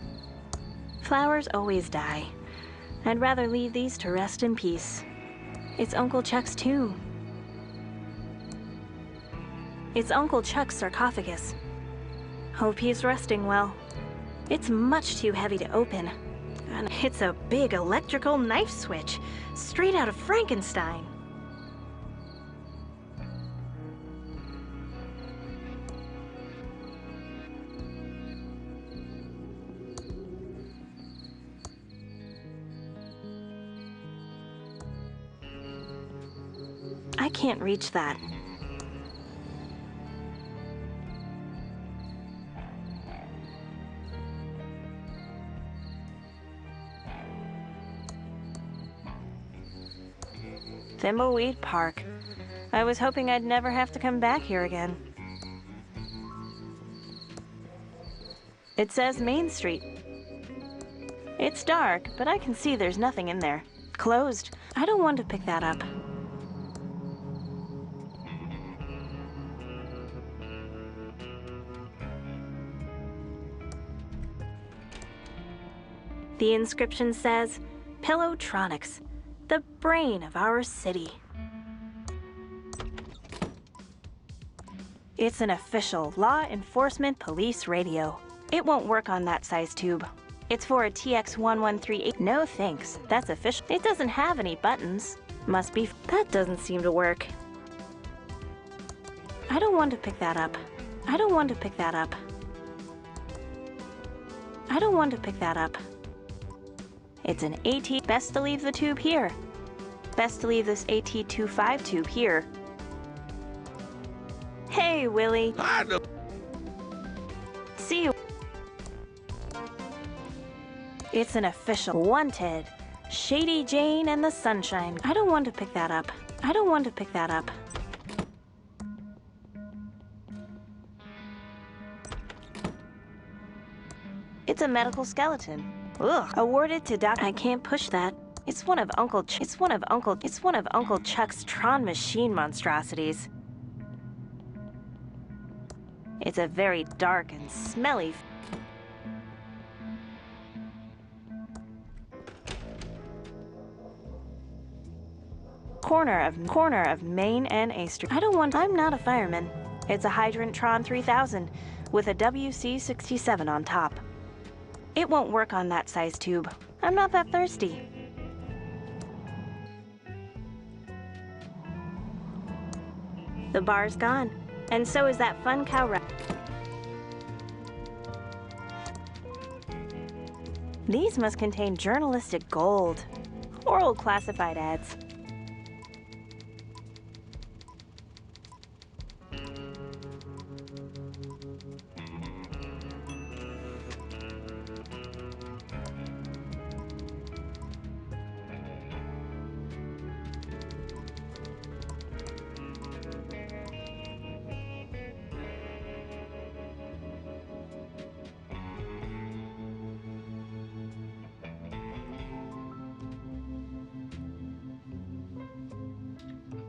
S2: Flowers always die. I'd rather leave these to rest in peace. It's Uncle Chuck's tomb. It's Uncle Chuck's sarcophagus. Hope he's resting well. It's much too heavy to open. And it's a big electrical knife switch, straight out of Frankenstein. I can't reach that. Thimbleweed Park. I was hoping I'd never have to come back here again. It says Main Street. It's dark, but I can see there's nothing in there. Closed. I don't want to pick that up. The inscription says, Pillowtronics, the brain of our city. It's an official law enforcement police radio. It won't work on that size tube. It's for a TX1138. No thanks, that's official. It doesn't have any buttons. Must be. That doesn't seem to work. I don't want to pick that up. I don't want to pick that up. I don't want to pick that up. It's an AT. Best to leave the tube here. Best to leave this AT25 tube here. Hey, Willie. See you. It's an official wanted. Shady Jane and the Sunshine. I don't want to pick that up. I don't want to pick that up. It's a medical skeleton. Ugh. Awarded to Doc. I can't push that. It's one of Uncle Chuck's Tron machine monstrosities. It's a very dark and smelly. Corner of Main and A Street. I'm not a fireman. It's a Hydrant Tron 3000 with a WC67 on top. It won't work on that size tube. I'm not that thirsty. The bar's gone, and so is that fun cow ride. These must contain journalistic gold or old classified ads.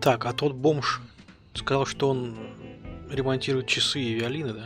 S1: Так, а тот бомж сказал, что он ремонтирует часы и виолины, да?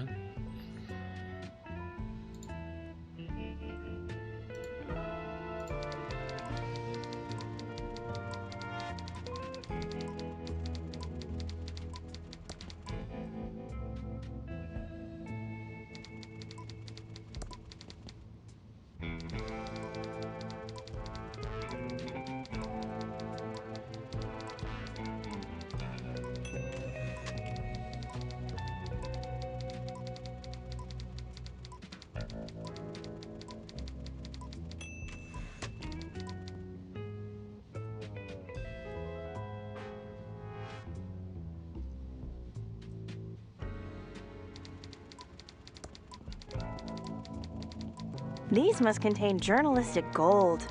S2: These must contain journalistic gold.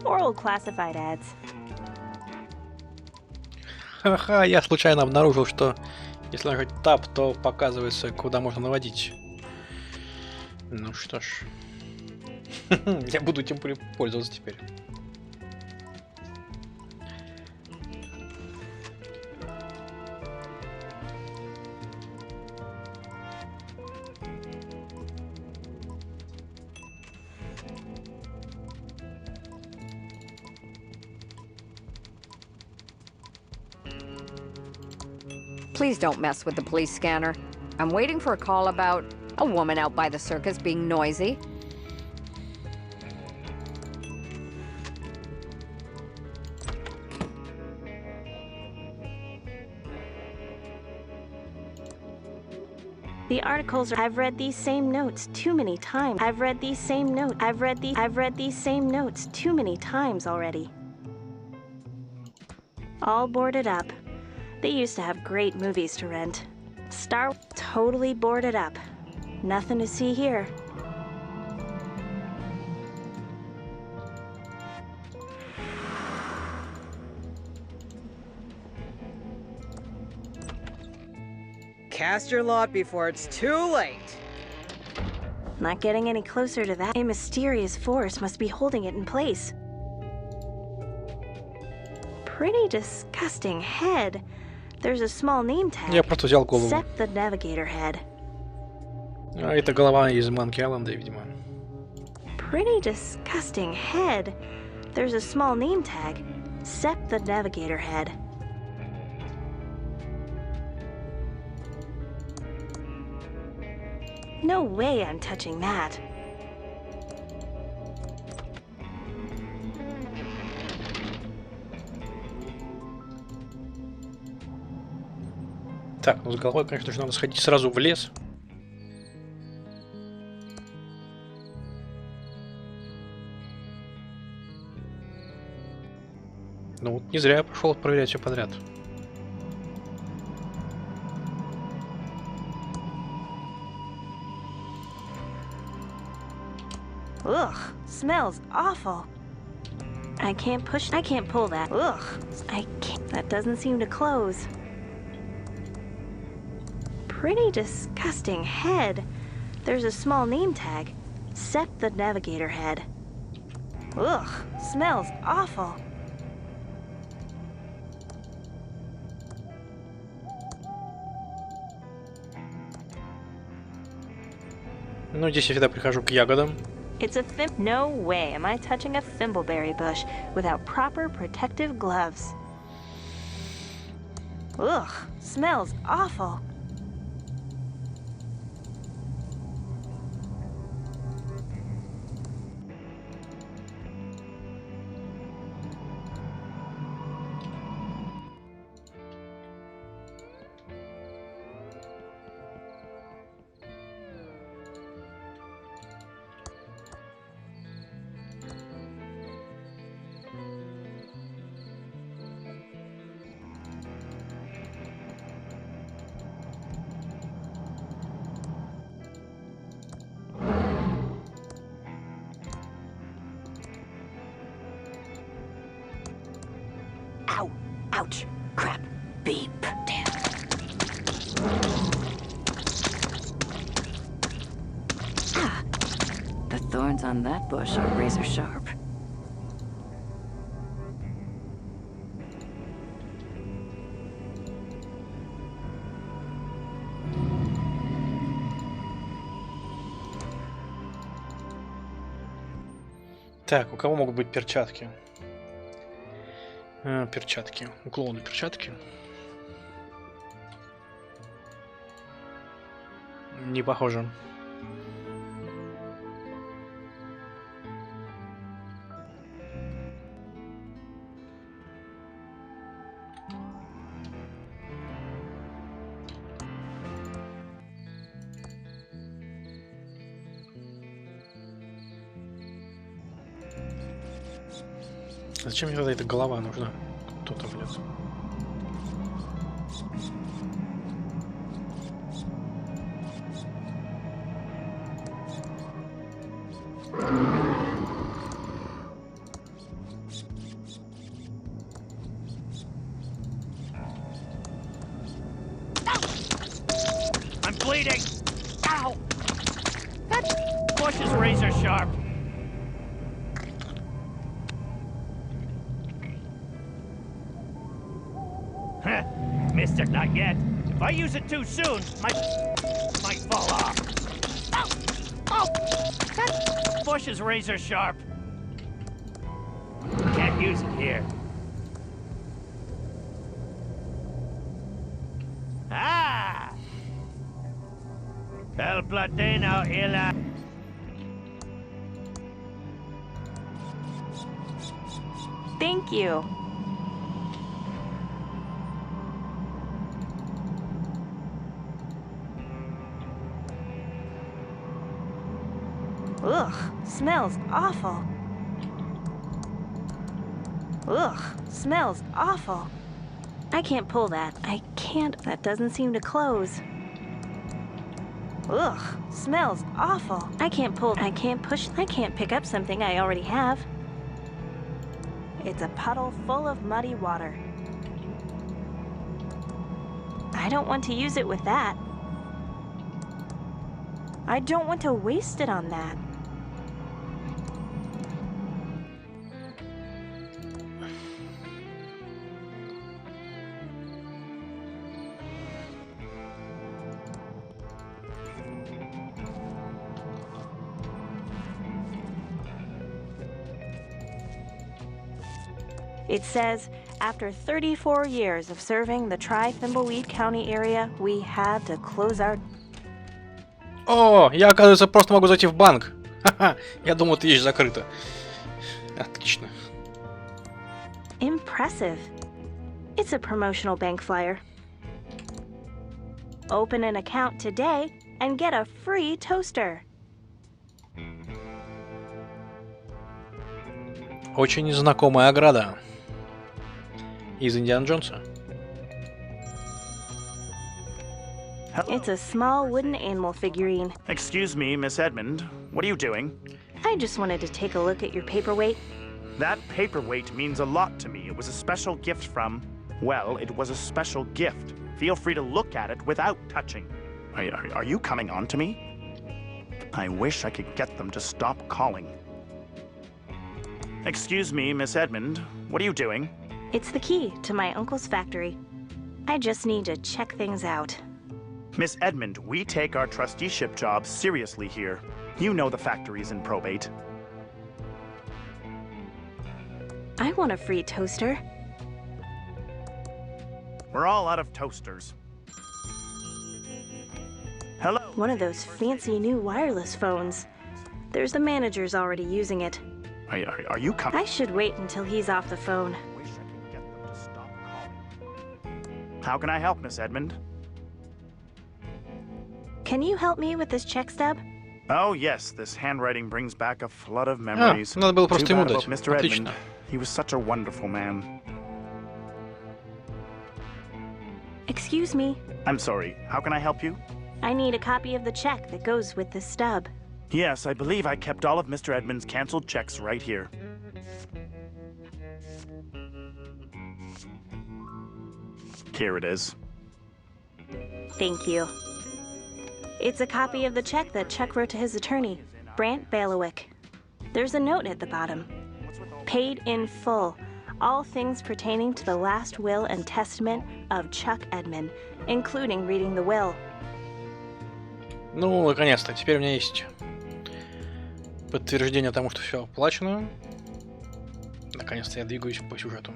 S2: Or old classified ads.
S1: Ха-ха, я случайно обнаружил, что если нажать Tab, то показывается, куда можно наводить. Ну что ж. Я буду этим пользоваться теперь.
S9: Please don't mess with the police scanner. I'm waiting for a call about a woman out by the circus being noisy.
S2: The articles are, I've read these same notes too many times. I've read these same notes. I've read these same notes too many times already. All boarded up. They used to have great movies to rent. Star totally boarded up. Nothing to see here.
S8: Cast your lot before it's too late.
S2: Not getting any closer to that. A mysterious force must be holding it in place. Pretty disgusting head. There's a small name tag.
S1: Я просто взял голову.
S2: Set the navigator head.
S1: А это голова из Манки Айленда, видимо.
S2: Pretty disgusting head. There's a small name tag. Set the navigator head. No way I'm touching that.
S1: Так, ну с головой, конечно же, надо сходить сразу в лес. Ну вот не зря я пошел проверять все подряд.
S2: Ugh, smells awful. I can't pull that. Ugh, I can't. That doesn't seem to close. Pretty disgusting head. There's a small name tag. Set the navigator head. Ugh, smells awful.
S1: Ну, здесь я всегда прихожу к ягодам.
S2: It's a no way am I touching a thimbleberry bush without proper protective gloves. Ugh, smells awful.
S9: Ow! Ouch! Crap! Beep! Damn! Ah! The thorns on that bush are razor sharp.
S1: Так, у кого могут быть перчатки? Перчатки. У клоуна перчатки. Не похоже. Зачем мне тогда эта голова нужна? Кто-то, блядь.
S12: I'm bleeding! Ow! That bush is razor sharp. Missed it, not yet. If I use it too soon, might fall off. Ow! Oh! That bush is razor sharp. Can't use it here. Ah! El platino illa.
S2: Thank you. Ugh, smells awful. Ugh, smells awful. I can't pull that. I can't. That doesn't seem to close. Ugh, smells awful. I can't pull. I can't push. I can't pick up something I already have. It's a puddle full of muddy water. I don't want to use it with that. I don't want to waste it on that. It says, after 34 years of serving the Thimbleweed County area, we had to close our...
S1: О, я, оказывается, просто могу зайти в банк. Ха-ха, я думал, эта вещь закрыта. Отлично.
S2: Impressive. It's a promotional bank flyer. Open an account today and get a free toaster.
S1: Очень знакомая ограда. Из Индиана Джонса.
S2: It's a small wooden animal figurine.
S14: Excuse me, Miss Edmund. What are you doing?
S2: I just wanted to take a look at your paperweight.
S14: That paperweight means a lot to me. It was a special gift from... Well, it was a special gift. Feel free to look at it without touching. Are you coming on to me? I wish I could get them to stop calling. Excuse me, Miss Edmund. What are you doing?
S2: It's the key to my uncle's factory. I just need to check things out.
S14: Miss Edmund, we take our trusteeship job seriously here. You know the factory's in probate.
S2: I want a free toaster.
S14: We're all out of toasters. Hello?
S2: One of those fancy new wireless phones. There's the manager's already using it.
S14: Are you coming?
S2: I should wait until he's off the phone.
S14: Wish I could get them to stop calling. How can I help, Miss Edmund?
S2: Can you help me with this check stub?
S14: Oh yes, this handwriting brings back a flood of memories.
S1: Надо было просто
S14: Too
S1: ему
S14: bad
S1: дать.
S14: about Mr.
S1: Отлично.
S14: Edmund. He was such a wonderful man.
S2: Excuse me.
S14: I'm sorry, how can I help you?
S2: I need a copy of the check that goes with this stub.
S14: Yes, I believe I kept all of Mr. Edmund's canceled checks right here. Here it is.
S2: Thank you. It's a copy of the check that Chuck wrote to his attorney, Brandt Bailey. There's a note at the bottom. Paid in full. All things pertaining to the last will and testament of Chuck Edmund, including reading the will.
S1: Ну, наконец-то. Теперь у меня есть Подтверждение тому, что все оплачено. Наконец-то я двигаюсь по сюжету.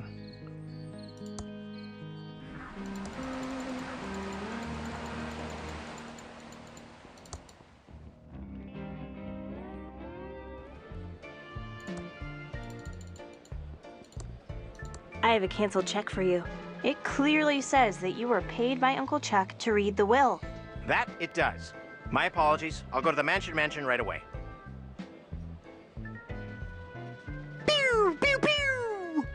S2: I have a canceled check for you. It clearly says that you were paid by Uncle Chuck to read the will.
S3: That it does. My apologies. I'll go to the mansion right away. Pew! Pew! Pew!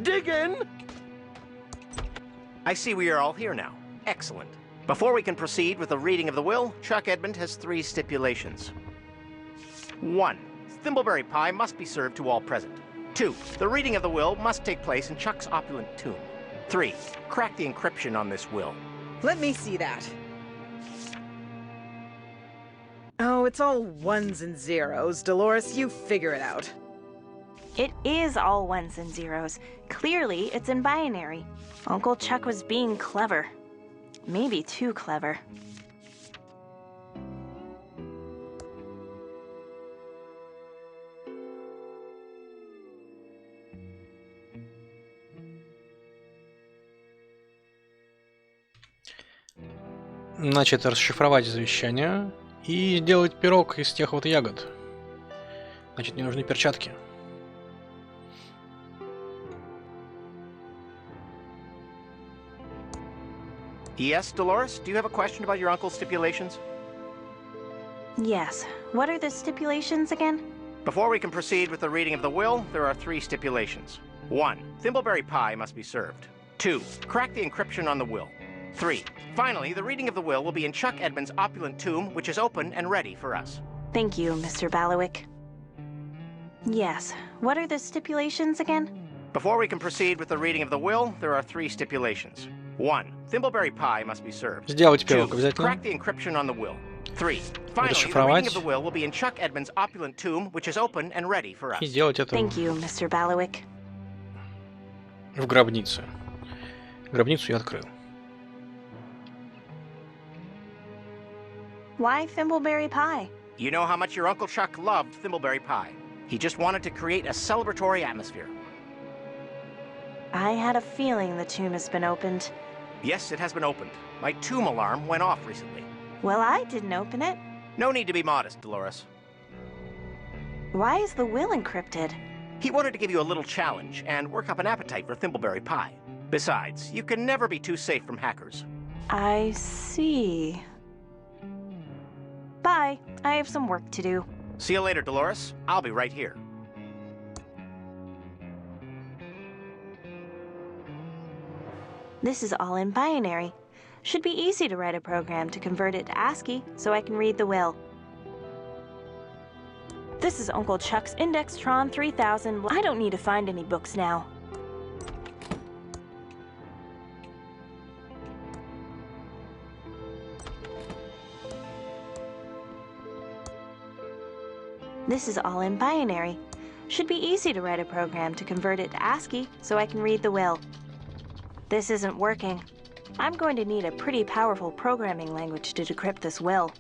S6: Dig in!
S3: I see we are all here now. Excellent. Before we can proceed with the reading of the will, Chuck Edmund has 3 stipulations. 1. Thimbleberry pie must be served to all present. 2. The reading of the will must take place in Chuck's opulent tomb. 3. Crack the encryption on this will.
S8: Let me see that. Oh, it's all ones and zeros. Dolores, you figure it out.
S2: It is all ones and zeros. Clearly, it's in binary. Uncle Chuck was being clever. Maybe too clever.
S1: Значит, расшифровать завещание и сделать пирог из тех вот ягод. Значит, мне нужны перчатки.
S3: Yes, Dolores? Do you have a question about your uncle's stipulations?
S2: Yes. What are the stipulations again?
S3: Before we can proceed with the reading of the will, there are 3 stipulations. 1. Thimbleberry pie must be served. 2. Crack the encryption on the will. 3. Finally, the reading of the will be in Chuck Edmund's opulent tomb, which is open and ready for us.
S2: Thank you, Mr. Bailiwick. Yes. What are the stipulations again?
S3: Before we can proceed with the reading of the will, there are 3 stipulations. 1. Thimbleberry pie must be served.
S1: Сделать
S3: 2.
S1: пирог обязательно.
S3: Crack the encryption on the will. 3. Finally, the reading of the will be in Chuck Edmund's opulent tomb, which is open and ready for us.
S1: И сделать это
S2: Thank you, Mr. Bailiwick.
S1: в гробнице. Гробницу я открыл.
S2: Why Thimbleberry pie?
S3: You know how much your Uncle Chuck loved Thimbleberry pie. He just wanted to create a celebratory atmosphere.
S2: I had a feeling the tomb has been opened.
S3: Yes, it has been opened. My tomb alarm went off recently.
S2: Well, I didn't open it.
S3: No need to be modest, Dolores.
S2: Why is the will encrypted?
S3: He wanted to give you a little challenge and work up an appetite for Thimbleberry pie. Besides, you can never be too safe from hackers.
S2: I see. Bye. I have some work to do.
S3: See you later, Dolores. I'll be right here.
S2: This is all in binary. Should be easy to write a program to convert it to ASCII so I can read the will. This is Uncle Chuck's Indextron 3000. I don't need to find any books now. This is all in binary. Should be easy to write a program to convert it to ASCII so I can read the will. This isn't working. I'm going to need a pretty powerful programming language to decrypt this will.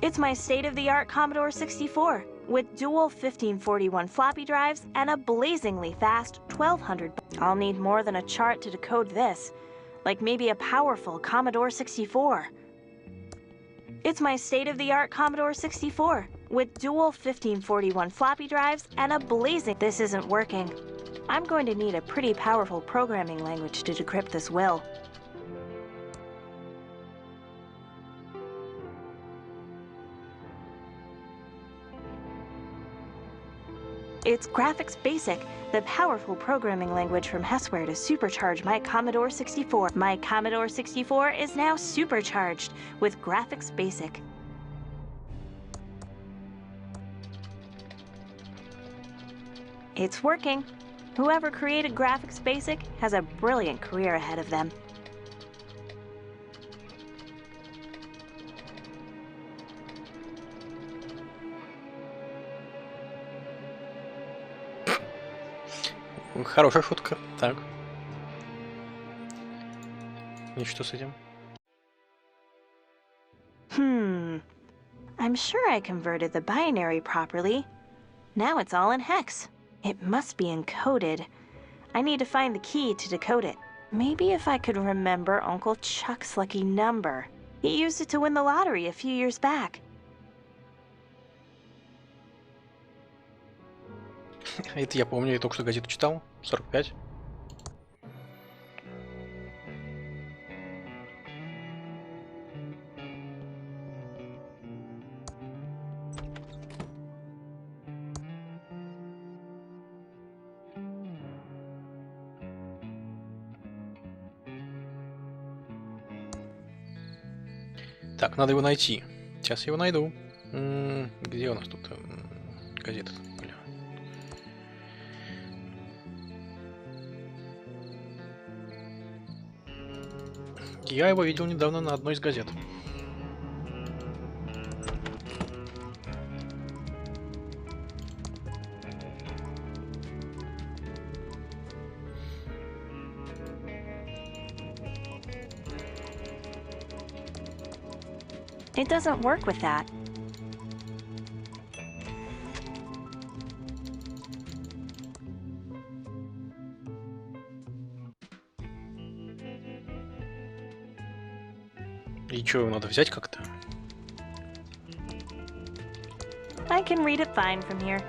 S2: It's my state-of-the-art Commodore 64 with dual 1541 floppy drives and a blazingly fast 1200. I'll need more than a chart to decode this, like maybe a powerful Commodore 64. It's my state-of-the-art Commodore 64 with dual 1541 floppy drives and a blazing... This isn't working. I'm going to need a pretty powerful programming language to decrypt this will. It's Graphics Basic, the powerful programming language from Hesware to supercharge my Commodore 64. My Commodore 64 is now supercharged with Graphics Basic. It's working. Whoever created Graphics Basic has a brilliant career ahead of them.
S1: Хорошая шутка. Так. И что с этим?
S2: I'm sure I converted the binary properly. Now it's all in hex. It must be encoded. I need to find the key to decode it. Maybe if I could remember Uncle Chuck's lucky number. He used it to win the lottery a few years back.
S1: Это я помню, я только что газету читал. 45. Так, надо его найти. Сейчас я его найду. Где у нас тут газета? Бля. Я его видел недавно на одной из газет.
S2: It doesn't work with that.
S1: И что, его надо взять как-то?
S2: I can read it fine from here.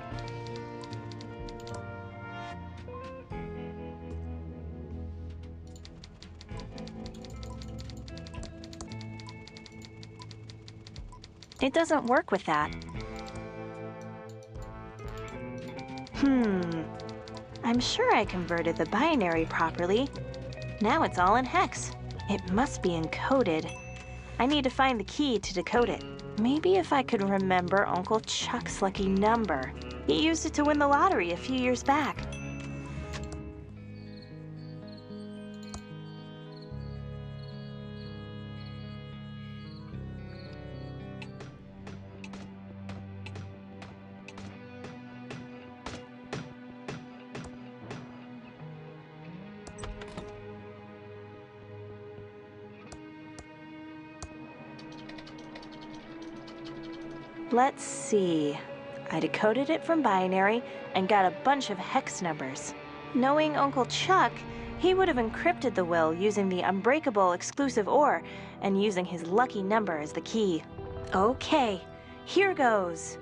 S2: It doesn't work with that. I'm sure I converted the binary properly. Now it's all in hex. It must be encoded. I need to find the key to decode it. Maybe if I could remember Uncle Chuck's lucky number. He used it to win the lottery a few years back. Let's see. I decoded it from binary and got a bunch of hex numbers. Knowing Uncle Chuck, he would have encrypted the will using the unbreakable exclusive OR and using his lucky number as the key. Okay, here goes.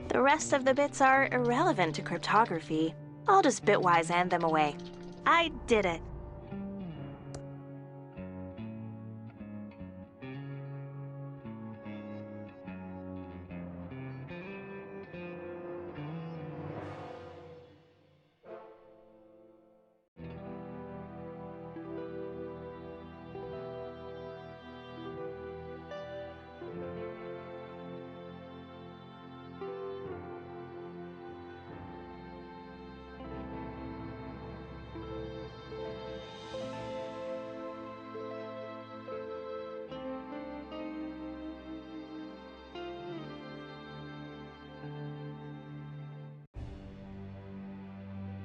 S2: The rest of the bits are irrelevant to cryptography. I'll just bitwise hand them away. I did it.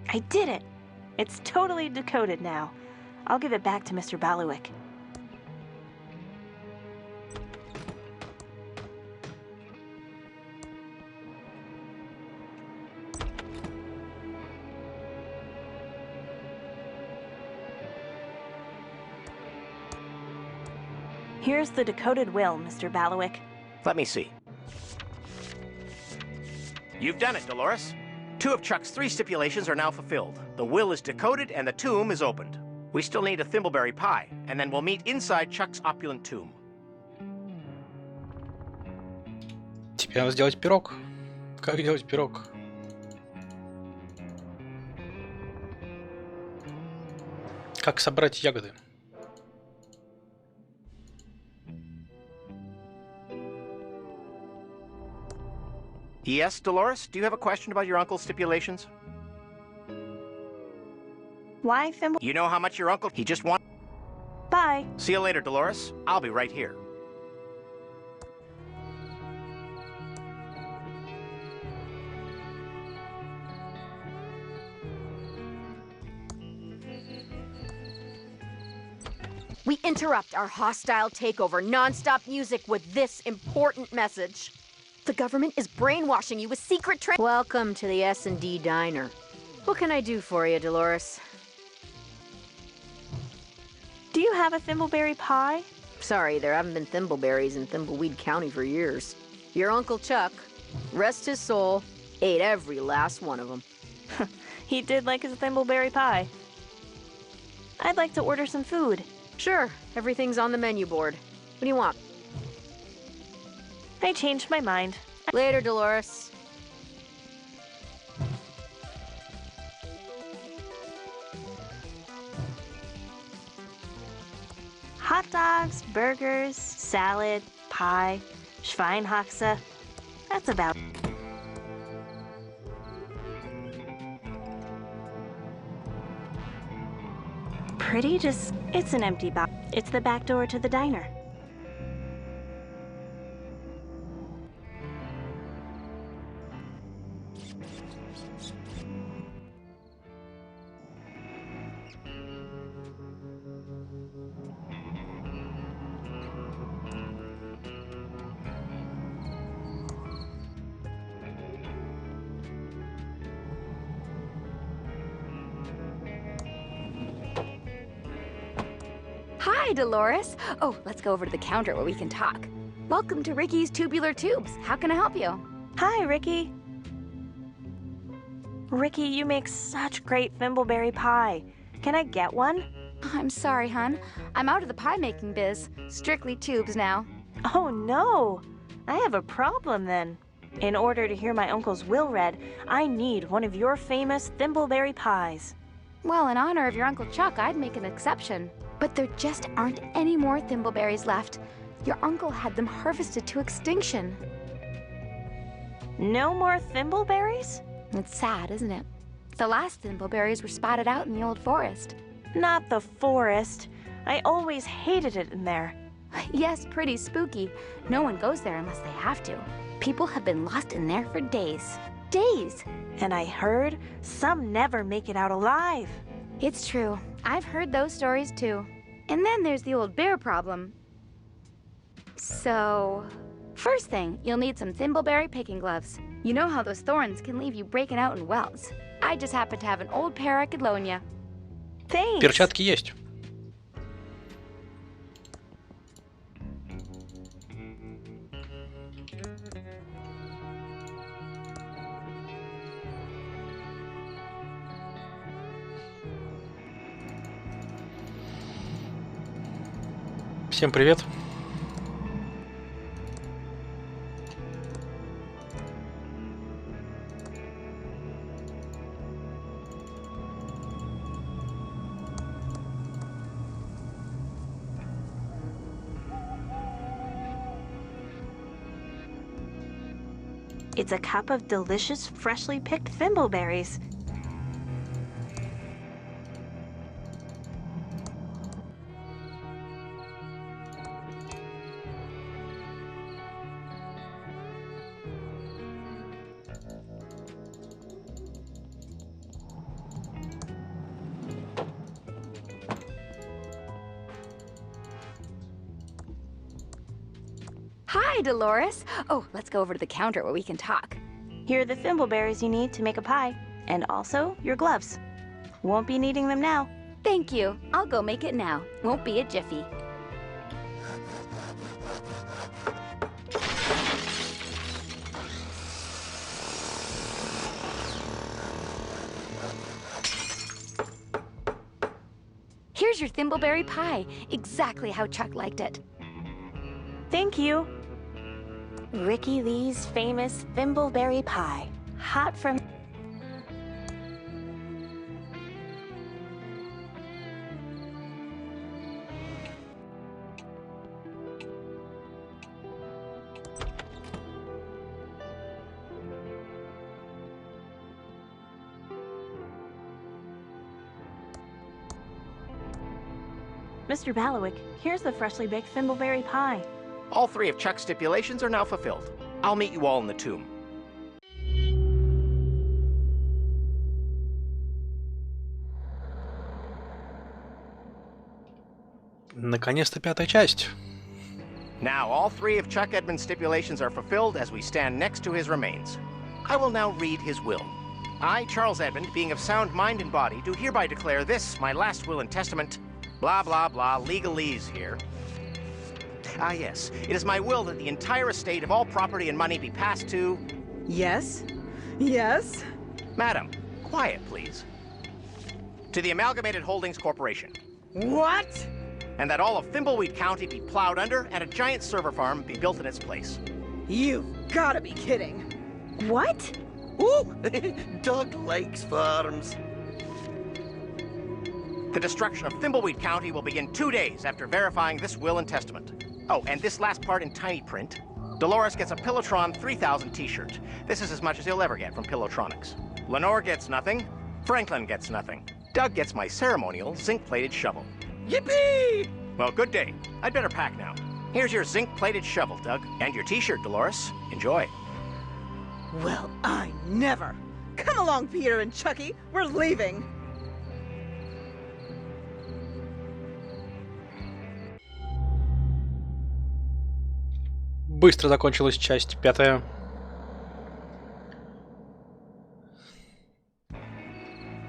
S2: I did it! It's totally decoded now. I'll give it back to Mr. Baluik. Here's the decoded will, Mr. Baluik.
S3: Let me see. You've done it, Dolores. 2 of Chuck's 3 stipulations are now fulfilled. The will is decoded and the tomb is opened. We still need a thimbleberry pie, and then we'll meet inside Chuck's opulent tomb.
S1: Теперь надо сделать пирог. Как делать пирог? Как собрать ягоды?
S3: Yes, Dolores? Do you have a question about your uncle's stipulations?
S2: Why Thimble?
S3: You know how much your uncle... He just wants...
S2: Bye.
S3: See you later, Dolores. I'll be right here.
S15: We interrupt our hostile takeover non-stop music with this important message. The government is brainwashing you with secret
S16: Welcome to the S&D Diner. What can I do for you, Dolores?
S2: Do you have a thimbleberry pie?
S16: Sorry, there haven't been thimbleberries in Thimbleweed County for years. Your Uncle Chuck, rest his soul, ate every last one of them.
S2: He did like his thimbleberry pie. I'd like to order some food.
S16: Sure, everything's on the menu board. What do you want?
S2: I changed my mind.
S16: Later, Dolores.
S2: Hot dogs, burgers, salad, pie, Schweinhaxe. That's about. Pretty just, it's an empty box. It's the back door to the diner.
S5: Hi, Dolores. Oh, let's go over to the counter where we can talk. Welcome to Ricky's Tubular Tubes. How can I help you?
S2: Hi, Ricky. Ricky, you make such great thimbleberry pie. Can I get one?
S5: I'm sorry, hon. I'm out of the pie-making biz. Strictly tubes now.
S2: Oh, no. I have a problem then. In order to hear my uncle's will read, I need one of your famous thimbleberry pies.
S5: Well, in honor of your Uncle Chuck, I'd make an exception. But there just aren't any more thimbleberries left. Your uncle had them harvested to extinction.
S2: No more thimbleberries?
S5: It's sad, isn't it? The last thimbleberries were spotted out in the old forest.
S2: Not the forest. I always hated it in there.
S5: Yes, pretty spooky. No one goes there unless they have to. People have been lost in there for days. Days!
S2: And I heard some never make it out alive.
S5: It's true. I've heard those stories too. And then there's the old bear problem. So, first thing, you'll need some thimbleberry picking gloves. You know how those thorns can leave you breaking out in welts. I just happen to have an old pair I could loan you.
S2: Thanks.
S1: Перчатки есть. Всем привет.
S2: It's a cup of delicious, freshly picked thimbleberries.
S5: Hi, Dolores. Oh, let's go over to the counter where we can talk.
S2: Here are the thimbleberries you need to make a pie, and also your gloves. Won't be needing them now.
S5: Thank you. I'll go make it now. Won't be a jiffy. Here's your thimbleberry pie. Exactly how Chuck liked it.
S2: Thank you. Ricky Lee's famous thimbleberry pie. Hot from... Mr. Bailiwick, here's the freshly baked thimbleberry pie.
S3: All three of Chuck's stipulations are now fulfilled. I'll meet you all in the tomb.
S1: Наконец-то пятая часть.
S3: Now all three of Chuck Edmund's stipulations are fulfilled as we stand next to his remains. I will now read his will. I, Charles Edmund, being of sound mind and body, do hereby declare this, my last will and testament, blah, blah, blah, legalese here. Ah, yes. It is my will that the entire estate of all property and money be passed to...
S8: Yes? Yes?
S3: Madam, quiet, please. To the Amalgamated Holdings Corporation.
S8: What?
S3: And that all of Thimbleweed County be plowed under and a giant server farm be built in its place.
S8: You've gotta be kidding.
S2: What?
S6: Ooh, Doug likes farms.
S3: The destruction of Thimbleweed County will begin 2 days after verifying this will and testament. Oh, and this last part in tiny print. Dolores gets a Pillotron 3000 t-shirt. This is as much as he'll ever get from Pillotronics. Lenore gets nothing. Franklin gets nothing. Doug gets my ceremonial zinc-plated shovel.
S6: Yippee!
S3: Well, good day. I'd better pack now. Here's your zinc-plated shovel, Doug. And your t-shirt, Dolores. Enjoy.
S8: Well, I never. Come along, Peter and Chucky. We're leaving.
S1: Быстро закончилась часть пятая.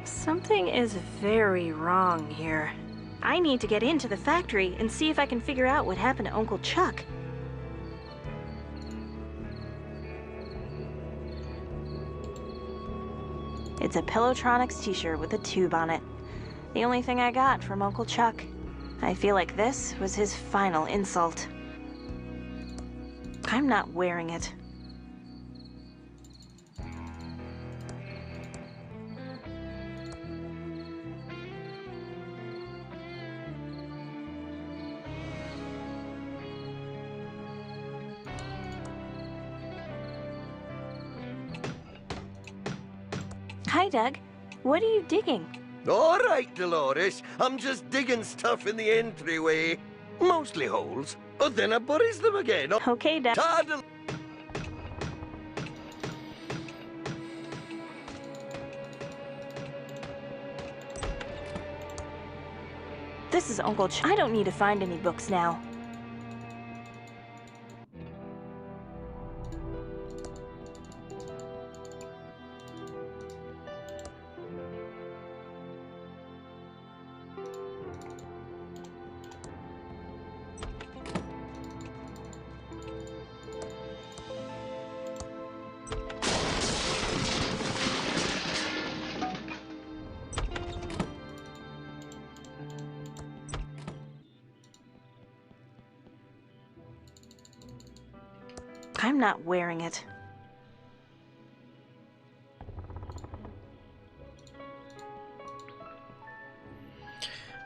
S2: Something is very wrong here. I need to get into the factory and see if I can figure out what happened to Uncle Chuck. It's a Pillotronics t-shirt with a tube on it. The only thing I got from Uncle Chuck. I feel like this was his final insult. I'm not wearing it. Hi, Doug. What are you digging?
S6: All right, Dolores. I'm just digging stuff in the entryway. Mostly holes. But then I buries them again.
S2: Okay, Doug.
S6: Tadal.
S2: This is Uncle Chuck. I don't need to find any books now. I'm not wearing it.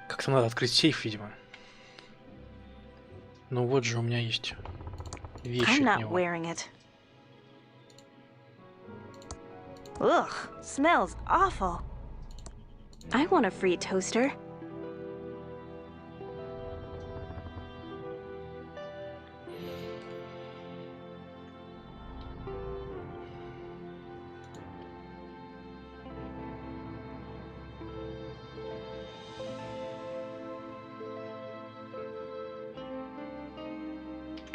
S1: Как-то надо открыть сейф, видимо. Ну вот же у меня есть вещи
S2: I'm
S1: от
S2: not
S1: него.
S2: wearing it. Ugh, smells awful. I want a free toaster.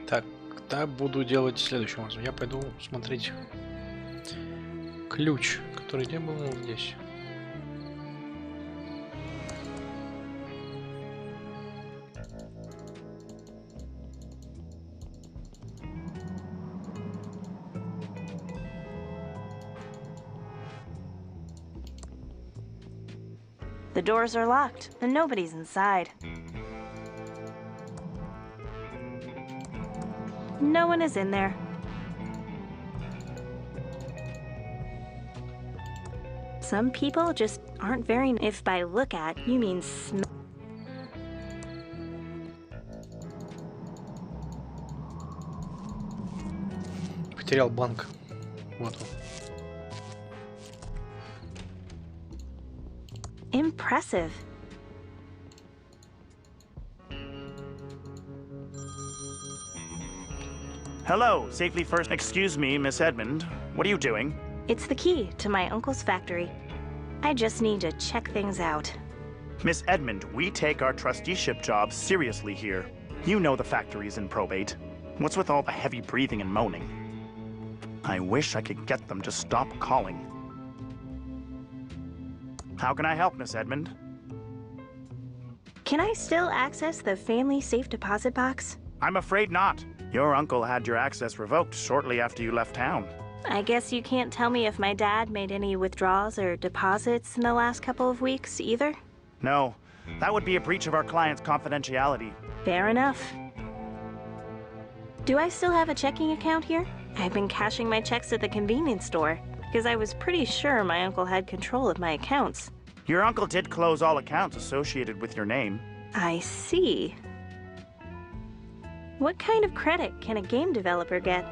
S1: Так, да, буду делать следующим образом. Я пойду смотреть ключ, который где был, вот здесь.
S2: The doors are locked, and nobody's inside. No one is in there. Some people just aren't very... If by look at, you mean smell.
S1: Потерял бланк. Вот он.
S2: Impressive.
S14: Hello, safely first. Excuse me, Miss Edmund. What are you doing?
S2: It's the key to my uncle's factory. I just need to check things out.
S14: Miss Edmund, we take our trusteeship job seriously here. You know the factory's in probate. What's with all the heavy breathing and moaning? I wish I could get them to stop calling. How can I help, Miss Edmund?
S2: Can I still access the family safe deposit box?
S14: I'm afraid not. Your uncle had your access revoked shortly after you left town.
S2: I guess you can't tell me if my dad made any withdrawals or deposits in the last couple of weeks either?
S14: No, that would be a breach of our client's confidentiality.
S2: Fair enough. Do I still have a checking account here? I've been cashing my checks at the convenience store, because I was pretty sure my uncle had control of my accounts.
S14: Your uncle did close all accounts associated with your name.
S2: I see. What kind of credit can a game developer get?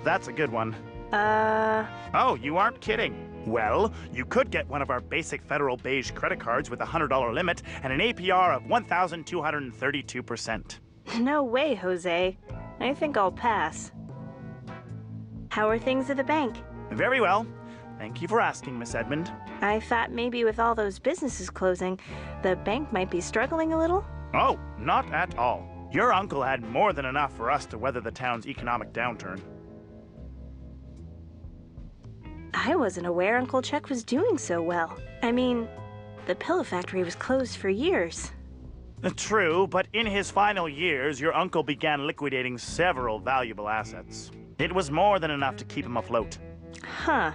S14: That's a good one. Oh, you aren't kidding. Well, you could get one of our basic federal beige credit cards with a $100 limit and an APR of 1,232%.
S2: No way, Jose. I think I'll pass. How are things at the bank?
S14: Very well. Thank you for asking, Miss Edmund.
S2: I thought maybe with all those businesses closing, the bank might be struggling a little.
S14: Oh, not at all. Your uncle had more than enough for us to weather the town's economic downturn.
S2: I wasn't aware Uncle Chuck was doing so well. I mean, the pillow factory was closed for years.
S14: True, but in his final years, your uncle began liquidating several valuable assets. It was more than enough to keep him afloat.
S2: Huh.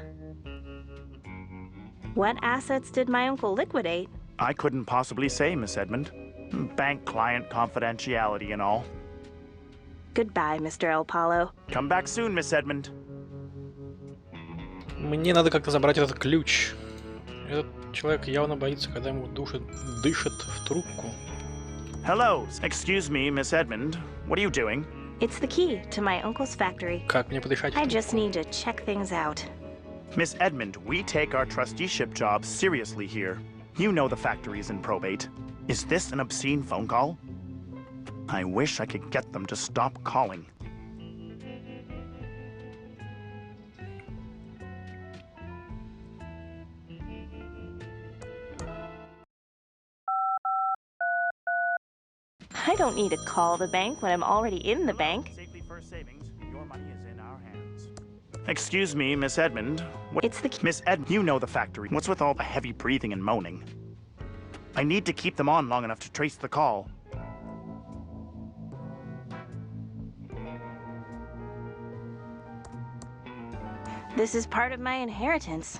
S2: What assets did my uncle liquidate?
S14: I couldn't possibly say, Miss Edmund. Bank client confidentiality and all.
S2: Goodbye, Mr. El Palo.
S14: Come back soon, Miss Edmund.
S1: Мне надо как-то забрать этот ключ. Этот человек явно боится, когда ему дышит в трубку.
S14: Hello, excuse me, Miss Edmund. What are you doing?
S2: It's the key to my uncle's factory.
S1: Как мне подышать?
S2: I just need to check things out.
S14: Miss Edmund, we take our trusteeship job seriously here. You know the factory's in probate. Is this an obscene phone call? I wish I could get them to stop calling.
S2: I don't need to call the bank when I'm already in the bank.
S14: Safely First Savings, your money is in our hands. Excuse me, Miss Edmund.
S2: It's the
S14: Miss Edmund, you know the factory. What's with all the heavy breathing and moaning? I need to keep them on long enough to trace the call.
S2: This is part of my inheritance.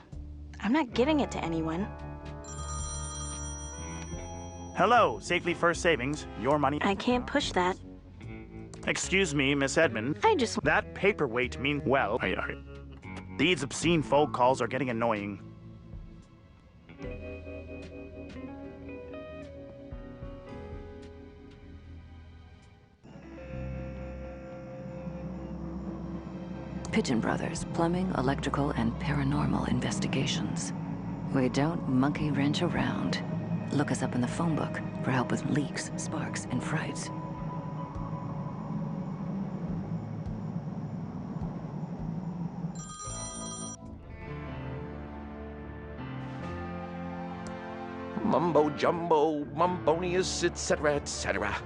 S2: I'm not giving it to anyone.
S14: Hello, Safely First Savings, your money.
S2: I can't push that.
S14: Excuse me, Miss Edmund. That paperweight means, well, these obscene phone calls are getting annoying.
S9: Pigeon Brothers, plumbing, electrical, and paranormal investigations. We don't monkey wrench around. Look us up in the phone book for help with leaks, sparks, and frights.
S4: Mumbo jumbo, mumbonius, etc., etc.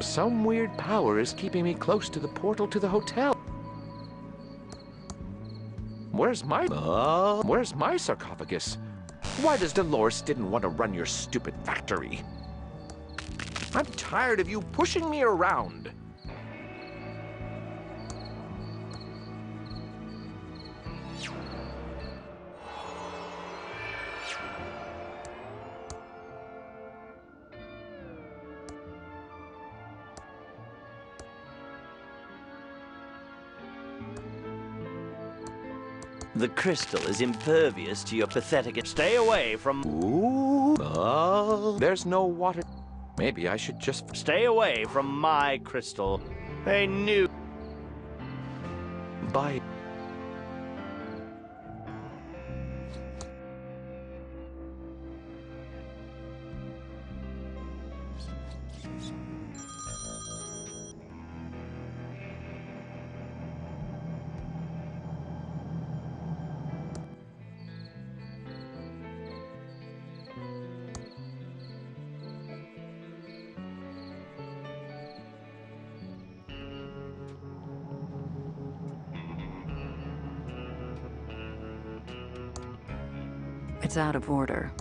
S4: Some weird power is keeping me close to the portal to the hotel. Where's my sarcophagus? Why does Dolores didn't want to run your stupid factory? I'm tired of you pushing me around.
S6: The crystal is impervious to your pathetic... Stay away from...
S4: There's no water. Maybe I should just...
S6: Stay away from my crystal. A new...
S11: Bye.
S9: It's out of order.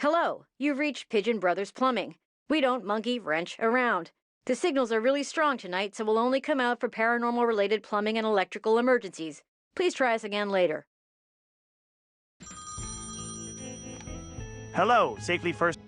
S15: Hello, you've reached Pigeon Brothers Plumbing. We don't monkey wrench around. The signals are really strong tonight, so we'll only come out for paranormal-related plumbing and electrical emergencies. Please try us again later.
S14: Hello, safely first.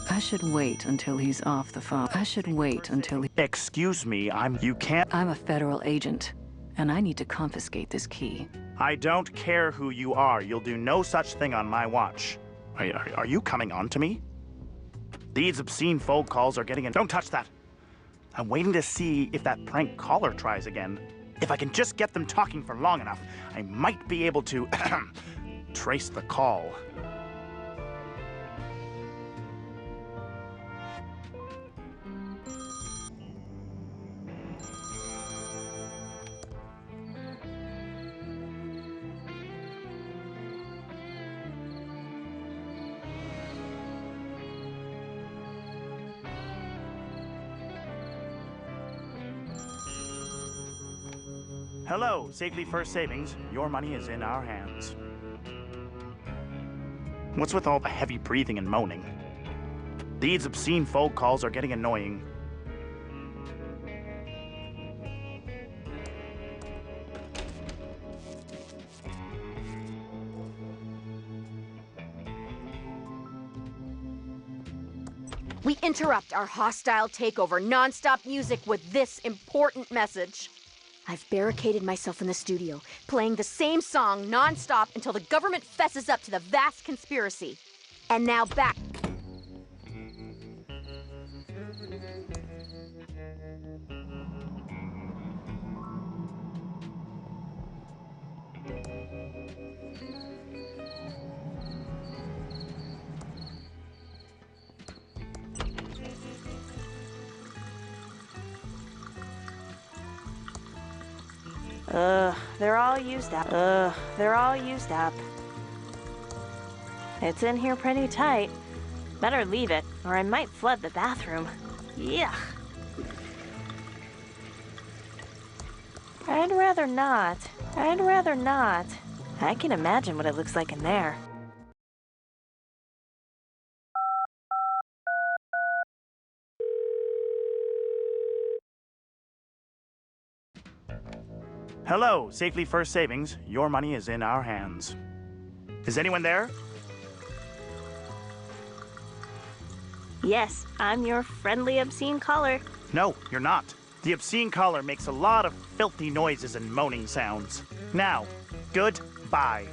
S9: I should wait until he's off the phone. I should wait until he...
S14: Excuse me, you can't...
S9: I'm a federal agent, and I need to confiscate this key.
S14: I don't care who you are. You'll do no such thing on my watch. Are you coming on to me? These obscene phone calls are getting in... Don't touch that! I'm waiting to see if that prank caller tries again. If I can just get them talking for long enough, I might be able to... trace the call. Hello, Safely First Savings. Your money is in our hands. What's with all the heavy breathing and moaning? These obscene phone calls are getting annoying.
S15: We interrupt our hostile takeover non-stop music with this important message. I've barricaded myself in the studio, playing the same song non-stop until the government fesses up to the vast conspiracy. And now back.
S2: They're all used up. They're all used up. It's in here pretty tight. Better leave it, or I might flood the bathroom. Yuck. I'd rather not. I'd rather not. I can imagine what it looks like in there.
S14: Hello, Safely First Savings. Your money is in our hands. Is anyone there?
S2: Yes, I'm your friendly obscene caller.
S14: No, you're not. The obscene caller makes a lot of filthy noises and moaning sounds. Now, goodbye.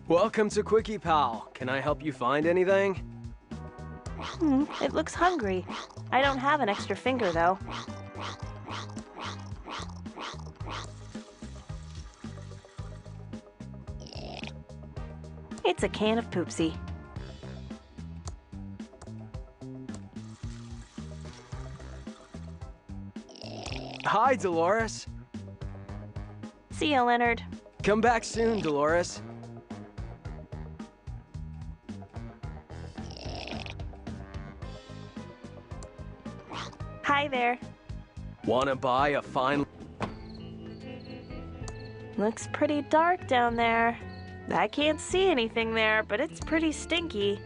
S17: Welcome to Quickie Pal. Can I help you find anything?
S2: It looks hungry. I don't have an extra finger, though. It's a can of Poopsie.
S17: Hi, Dolores.
S2: See ya, Leonard.
S17: Come back soon, Dolores.
S2: Hi there.
S17: Wanna buy a fine...
S2: Looks pretty dark down there. I can't see anything there, but it's pretty stinky.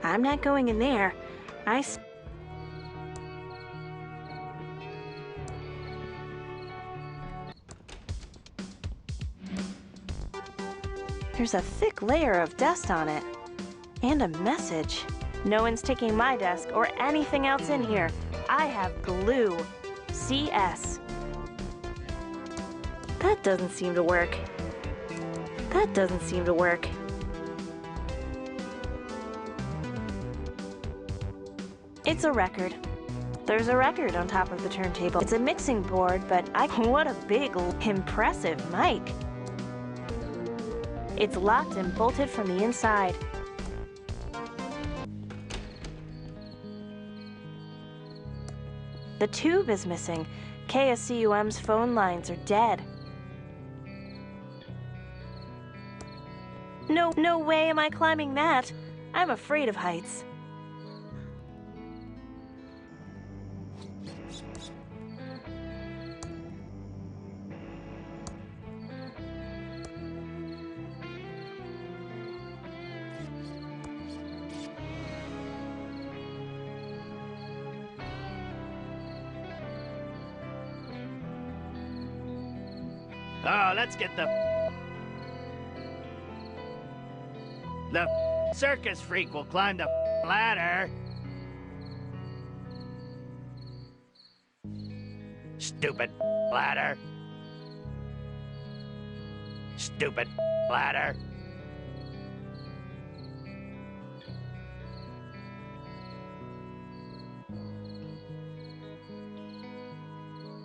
S2: I'm not going in there. There's a thick layer of dust on it. And a message. No one's taking my desk or anything else in here. I have glue. CS. That doesn't seem to work. That doesn't seem to work. It's a record. There's a record on top of the turntable. It's a mixing board, but what a big, impressive mic. It's locked and bolted from the inside. The tube is missing. KSCUM's phone lines are dead. No way am I climbing that. I'm afraid of heights.
S12: Oh, let's get the circus freak will climb the ladder. Stupid ladder. Stupid ladder.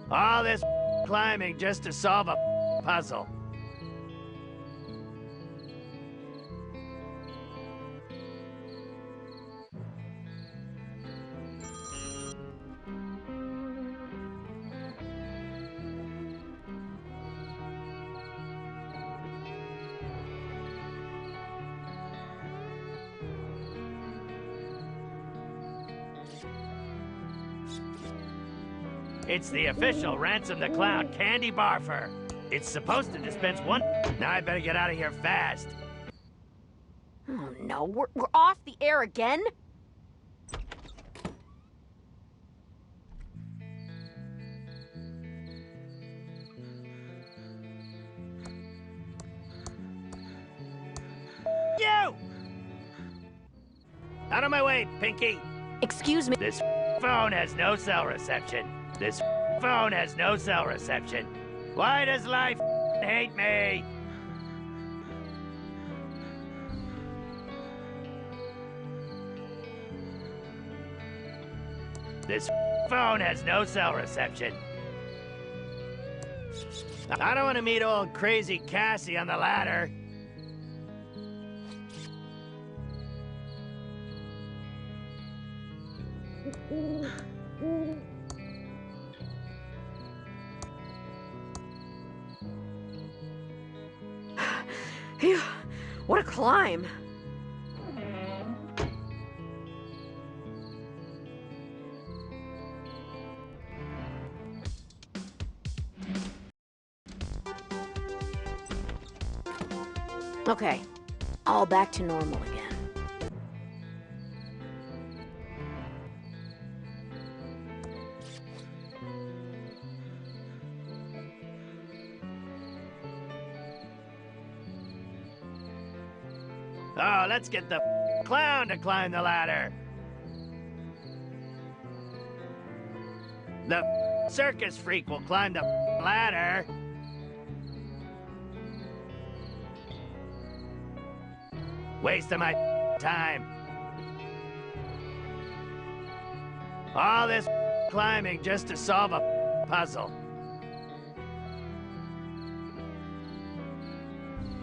S12: All this climbing just to solve a puzzle. It's the official Ransom the Clown candy barfer. It's supposed to dispense one. Now I better get out of here fast.
S15: Oh no, we're off the air again?
S12: You! Out of my way, Pinky.
S15: Excuse me.
S12: This phone has no cell reception. This phone has no cell reception. Why does life hate me? This phone has no cell reception. I don't want to meet old crazy Cassie on the ladder.
S15: Phew, what a climb. Okay, all back to normal again.
S12: Oh, let's get the clown to climb the ladder. The circus freak will climb the ladder. Wasting my time. All this climbing just to solve a puzzle.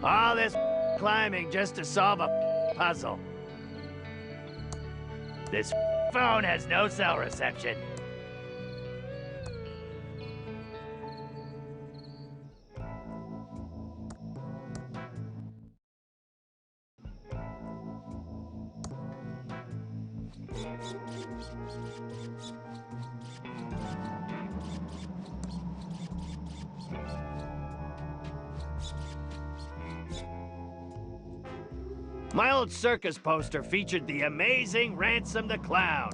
S12: All this climbing just to solve a puzzle. This phone has no cell reception. My old circus poster featured the amazing Ransom the Clown.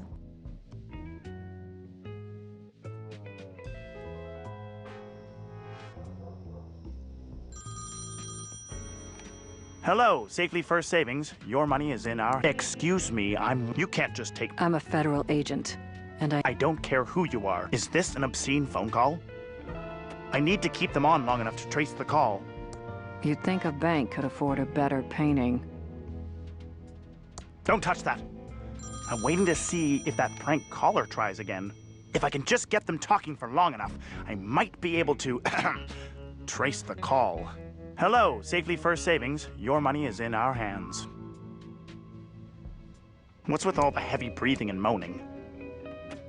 S14: Hello, Safely First Savings. Your money is in our... Excuse me, You can't just take...
S9: I'm a federal agent, and
S14: I don't care who you are. Is this an obscene phone call? I need to keep them on long enough to trace the call.
S9: You'd think a bank could afford a better painting.
S14: Don't touch that. I'm waiting to see if that prank caller tries again. If I can just get them talking for long enough, I might be able to trace the call. Hello, Safely First Savings. Your money is in our hands. What's with all the heavy breathing and moaning?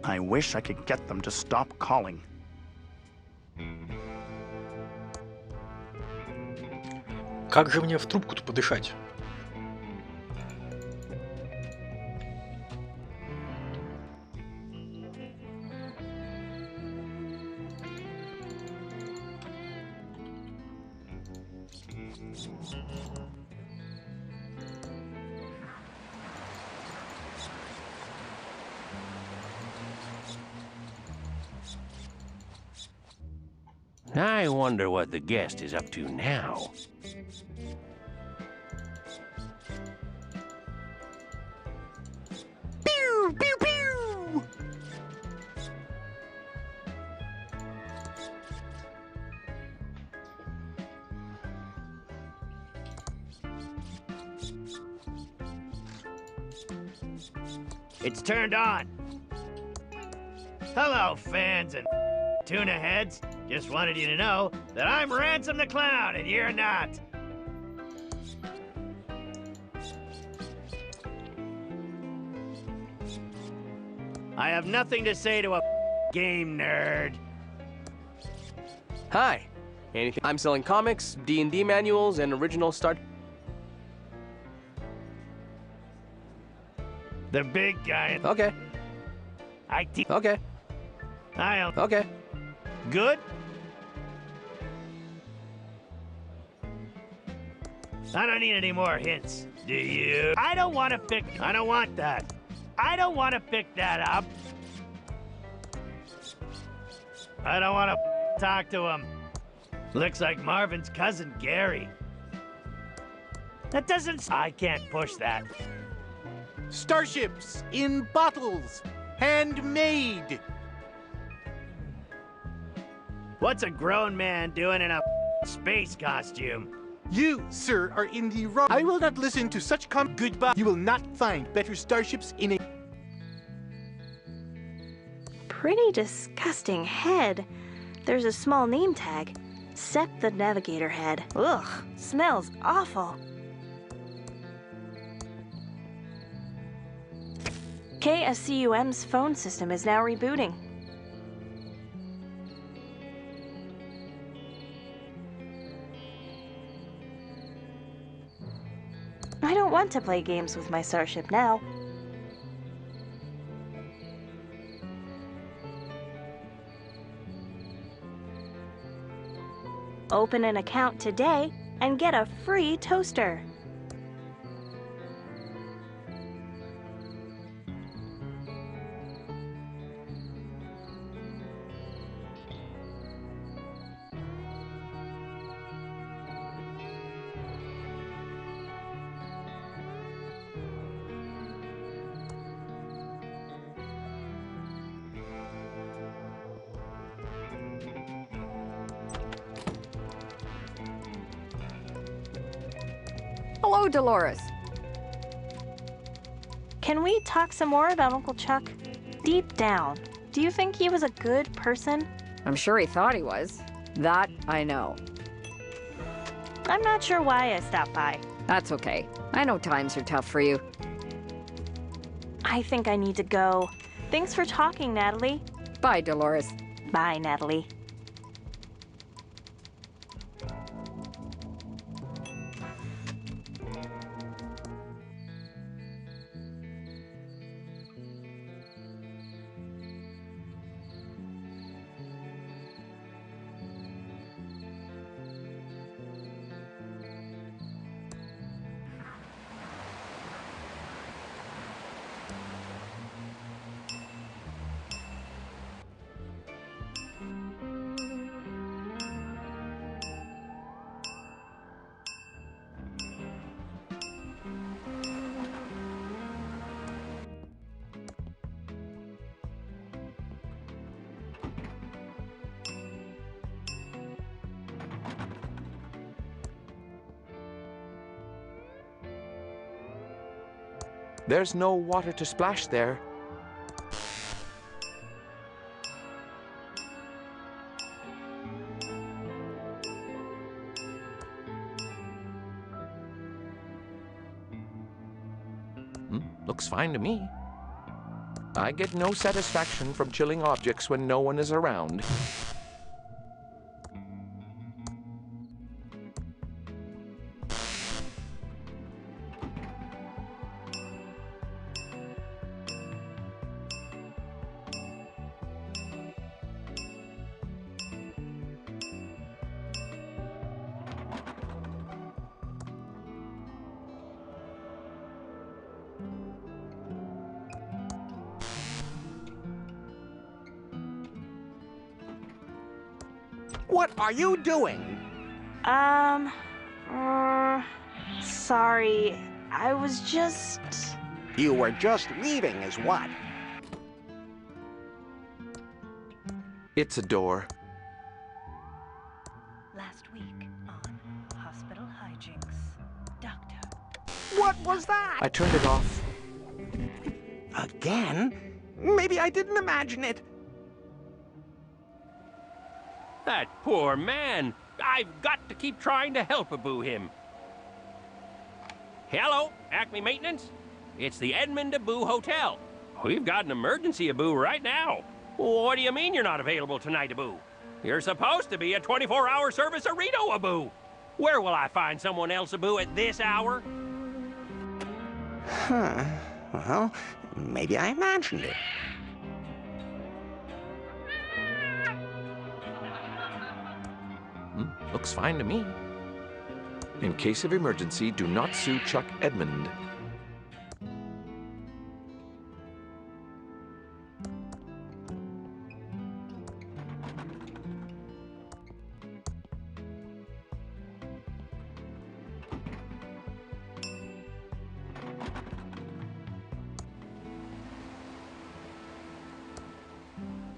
S14: I wish I could get them to stop calling.
S1: Как же мне в трубку-то подышать?
S13: I wonder what the guest is up to now.
S14: Pew, pew, pew!
S12: It's turned on. Hello, fans and tuna heads. Just wanted you to know that I'm Ransom the Clown and you're not. I have nothing to say to a game nerd.
S17: Hi. Anything? I'm selling comics, D&D manuals, and original start.
S12: The big guy.
S17: Okay. Okay. Okay.
S12: Good? I don't need any more hints. Do you? I don't want that. I don't want to pick that up. I don't want to talk to him. Looks like Marvin's cousin, Gary. That doesn't... I can't push that.
S18: Starships in bottles. Handmade.
S12: What's a grown man doing in a space costume?
S18: You, sir, are in the wrong. I will not listen to such goodbye. You will not find better starships in a...
S2: Pretty disgusting head. There's a small name tag. Sep the Navigator head. Ugh, smells awful. KSCUM's phone system is now rebooting. I don't want to play games with my starship now. Open an account today and get a free toaster.
S5: Hello, Dolores.
S2: Can we talk some more about Uncle Chuck? Deep down, do you think he was a good person?
S16: I'm sure he thought he was. That I know.
S2: I'm not sure why I stopped by.
S16: That's okay. I know times are tough for you.
S2: I think I need to go. Thanks for talking, Natalie.
S16: Bye, Dolores.
S2: Bye, Natalie.
S4: There's no water to splash there. Looks fine to me. I get no satisfaction from chilling objects when no one is around.
S3: What are you doing?
S2: Sorry. I was just...
S3: You were just leaving, is what?
S4: It's a door.
S7: Last week on hospital hijinks. Doctor.
S3: What was that?
S4: I turned it off.
S3: Again? Maybe I didn't imagine it.
S13: That poor man. I've got to keep trying to help-a-boo him. Hello, Acme Maintenance? It's the Edmund-a-Boo Hotel. We've got an emergency-a-boo right now. What do you mean you're not available tonight, a-boo? You're supposed to be a 24-hour service a-Reno-a-boo. Where will I find someone else a-boo at this hour?
S3: Huh. Well, maybe I imagined it.
S4: Looks fine to me. In case of emergency, do not sue Chuck Edmund.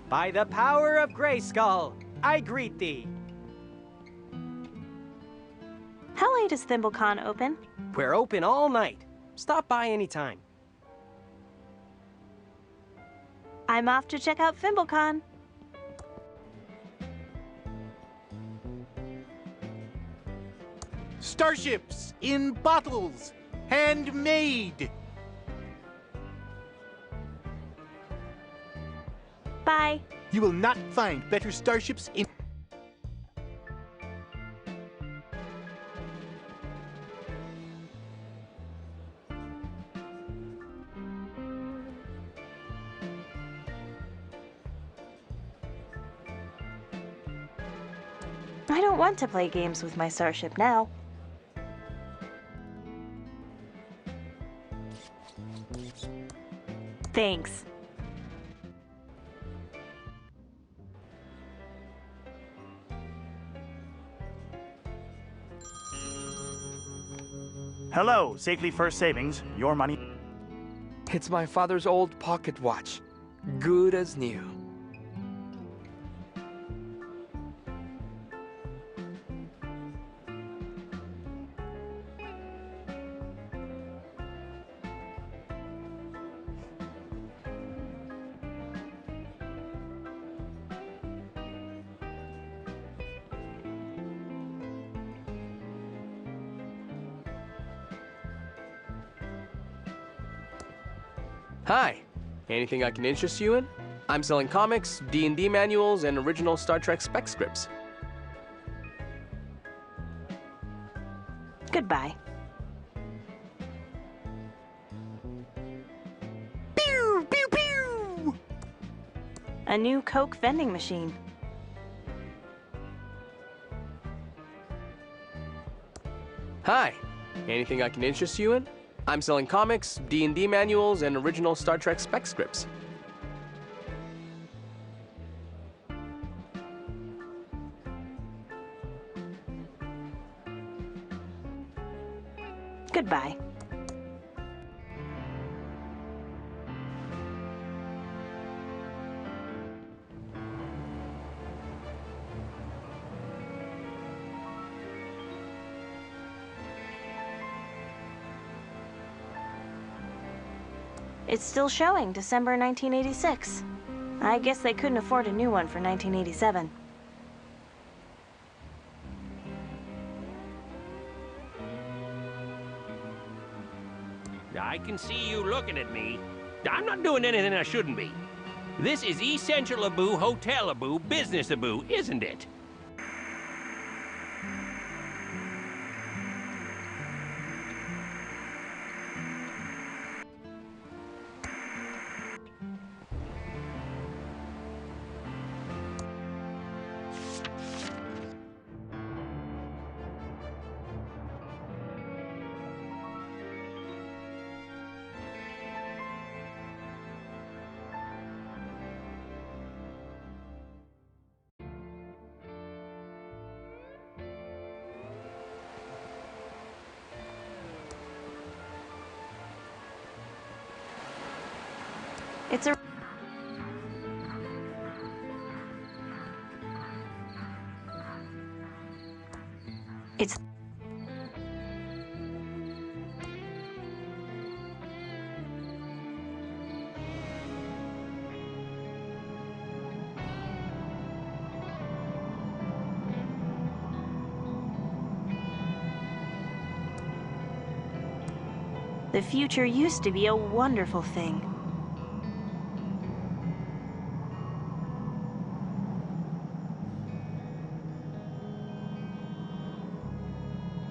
S17: By the power of Grayskull, I greet thee.
S2: How late is ThimbleCon open?
S17: We're open all night. Stop by anytime.
S2: I'm off to check out ThimbleCon.
S18: Starships in bottles, handmade.
S2: Bye.
S18: You will not find better starships in...
S2: I don't want to play games with my starship now. Thanks.
S14: Hello, Safely First Savings. Your money.
S11: It's my father's old pocket watch. Good as new. Hi. Anything I can interest you in? I'm selling comics, D&D manuals, and original Star Trek spec scripts.
S2: Goodbye.
S14: Pew, pew, pew!
S2: A new Coke vending machine.
S11: Hi. Anything I can interest you in? I'm selling comics, D&D manuals, and original Star Trek spec scripts.
S2: Goodbye. It's still showing December 1986. I guess they couldn't afford a new one for 1987.
S13: I can see you looking at me. I'm not doing anything I shouldn't be. This is Essential Abu, Hotel Abu, Business Abu, isn't it?
S2: It's a... It's... The future used to be a wonderful thing.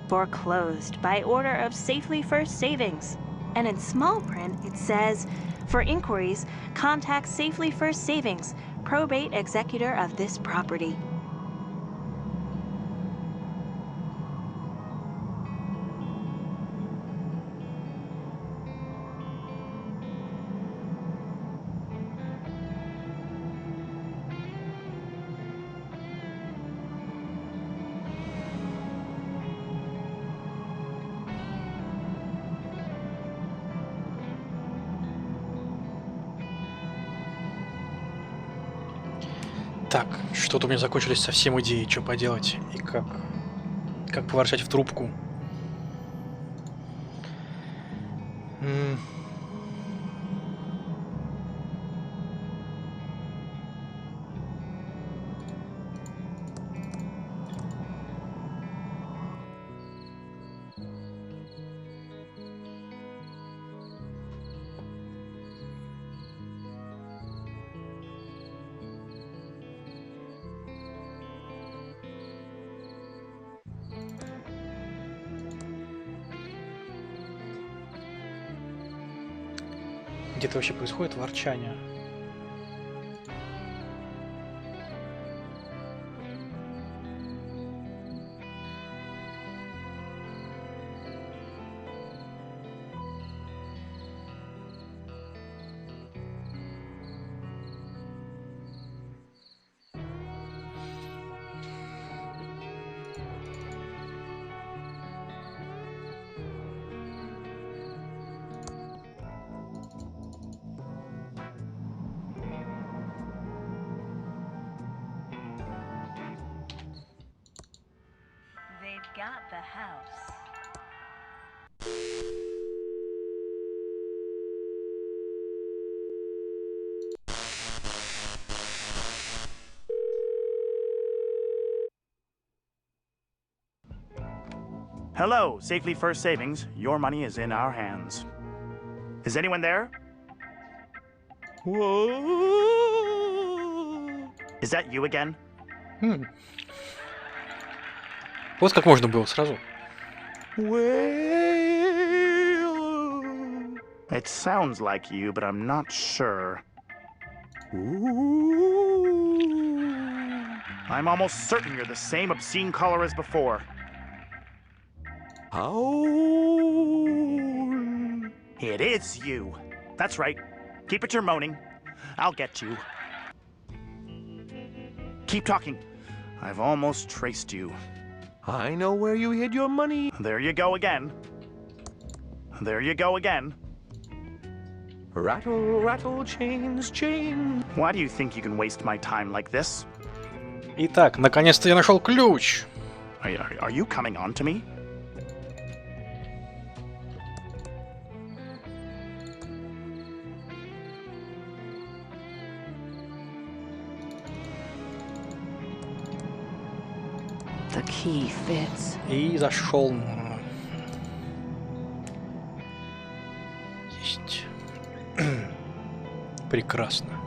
S2: Foreclosed by order of Safely First Savings. And in small print, it says, for inquiries, contact Safely First Savings, probate executor of this property.
S1: Так, что-то у меня закончились совсем идеи, что поделать и как поворчать в трубку. Где-то вообще происходит ворчание.
S7: Got the house.
S14: Hello, Safely First Savings. Your money is in our hands. Is anyone there? Is that you again?
S1: Вот как можно было сразу.
S14: It sounds like you, but I'm not sure. I'm almost certain you're the same obscene caller as before. It is you. That's right. Keep it your moaning. I'll get you. Keep talking. I've almost traced you.
S4: I know where you hid your money.
S14: There you go again. There you go again.
S4: Rattle, rattle, chains, chains.
S14: Why do you think you can waste my time like this?
S1: Итак, наконец-то я нашел ключ.
S14: Are you coming on to me?
S9: The key fits.
S1: И зашел. Есть. Прекрасно.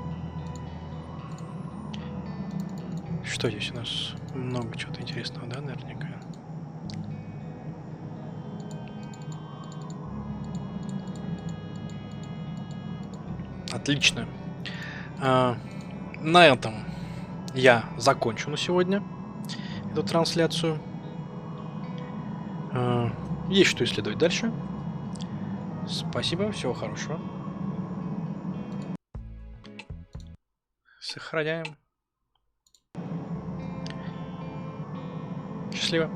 S1: Что здесь у нас? Много чего-то интересного, да, наверняка? Отлично. На этом я закончу на сегодня эту трансляцию. Есть что исследовать дальше. Спасибо, всего хорошего. Сохраняем. Счастливо.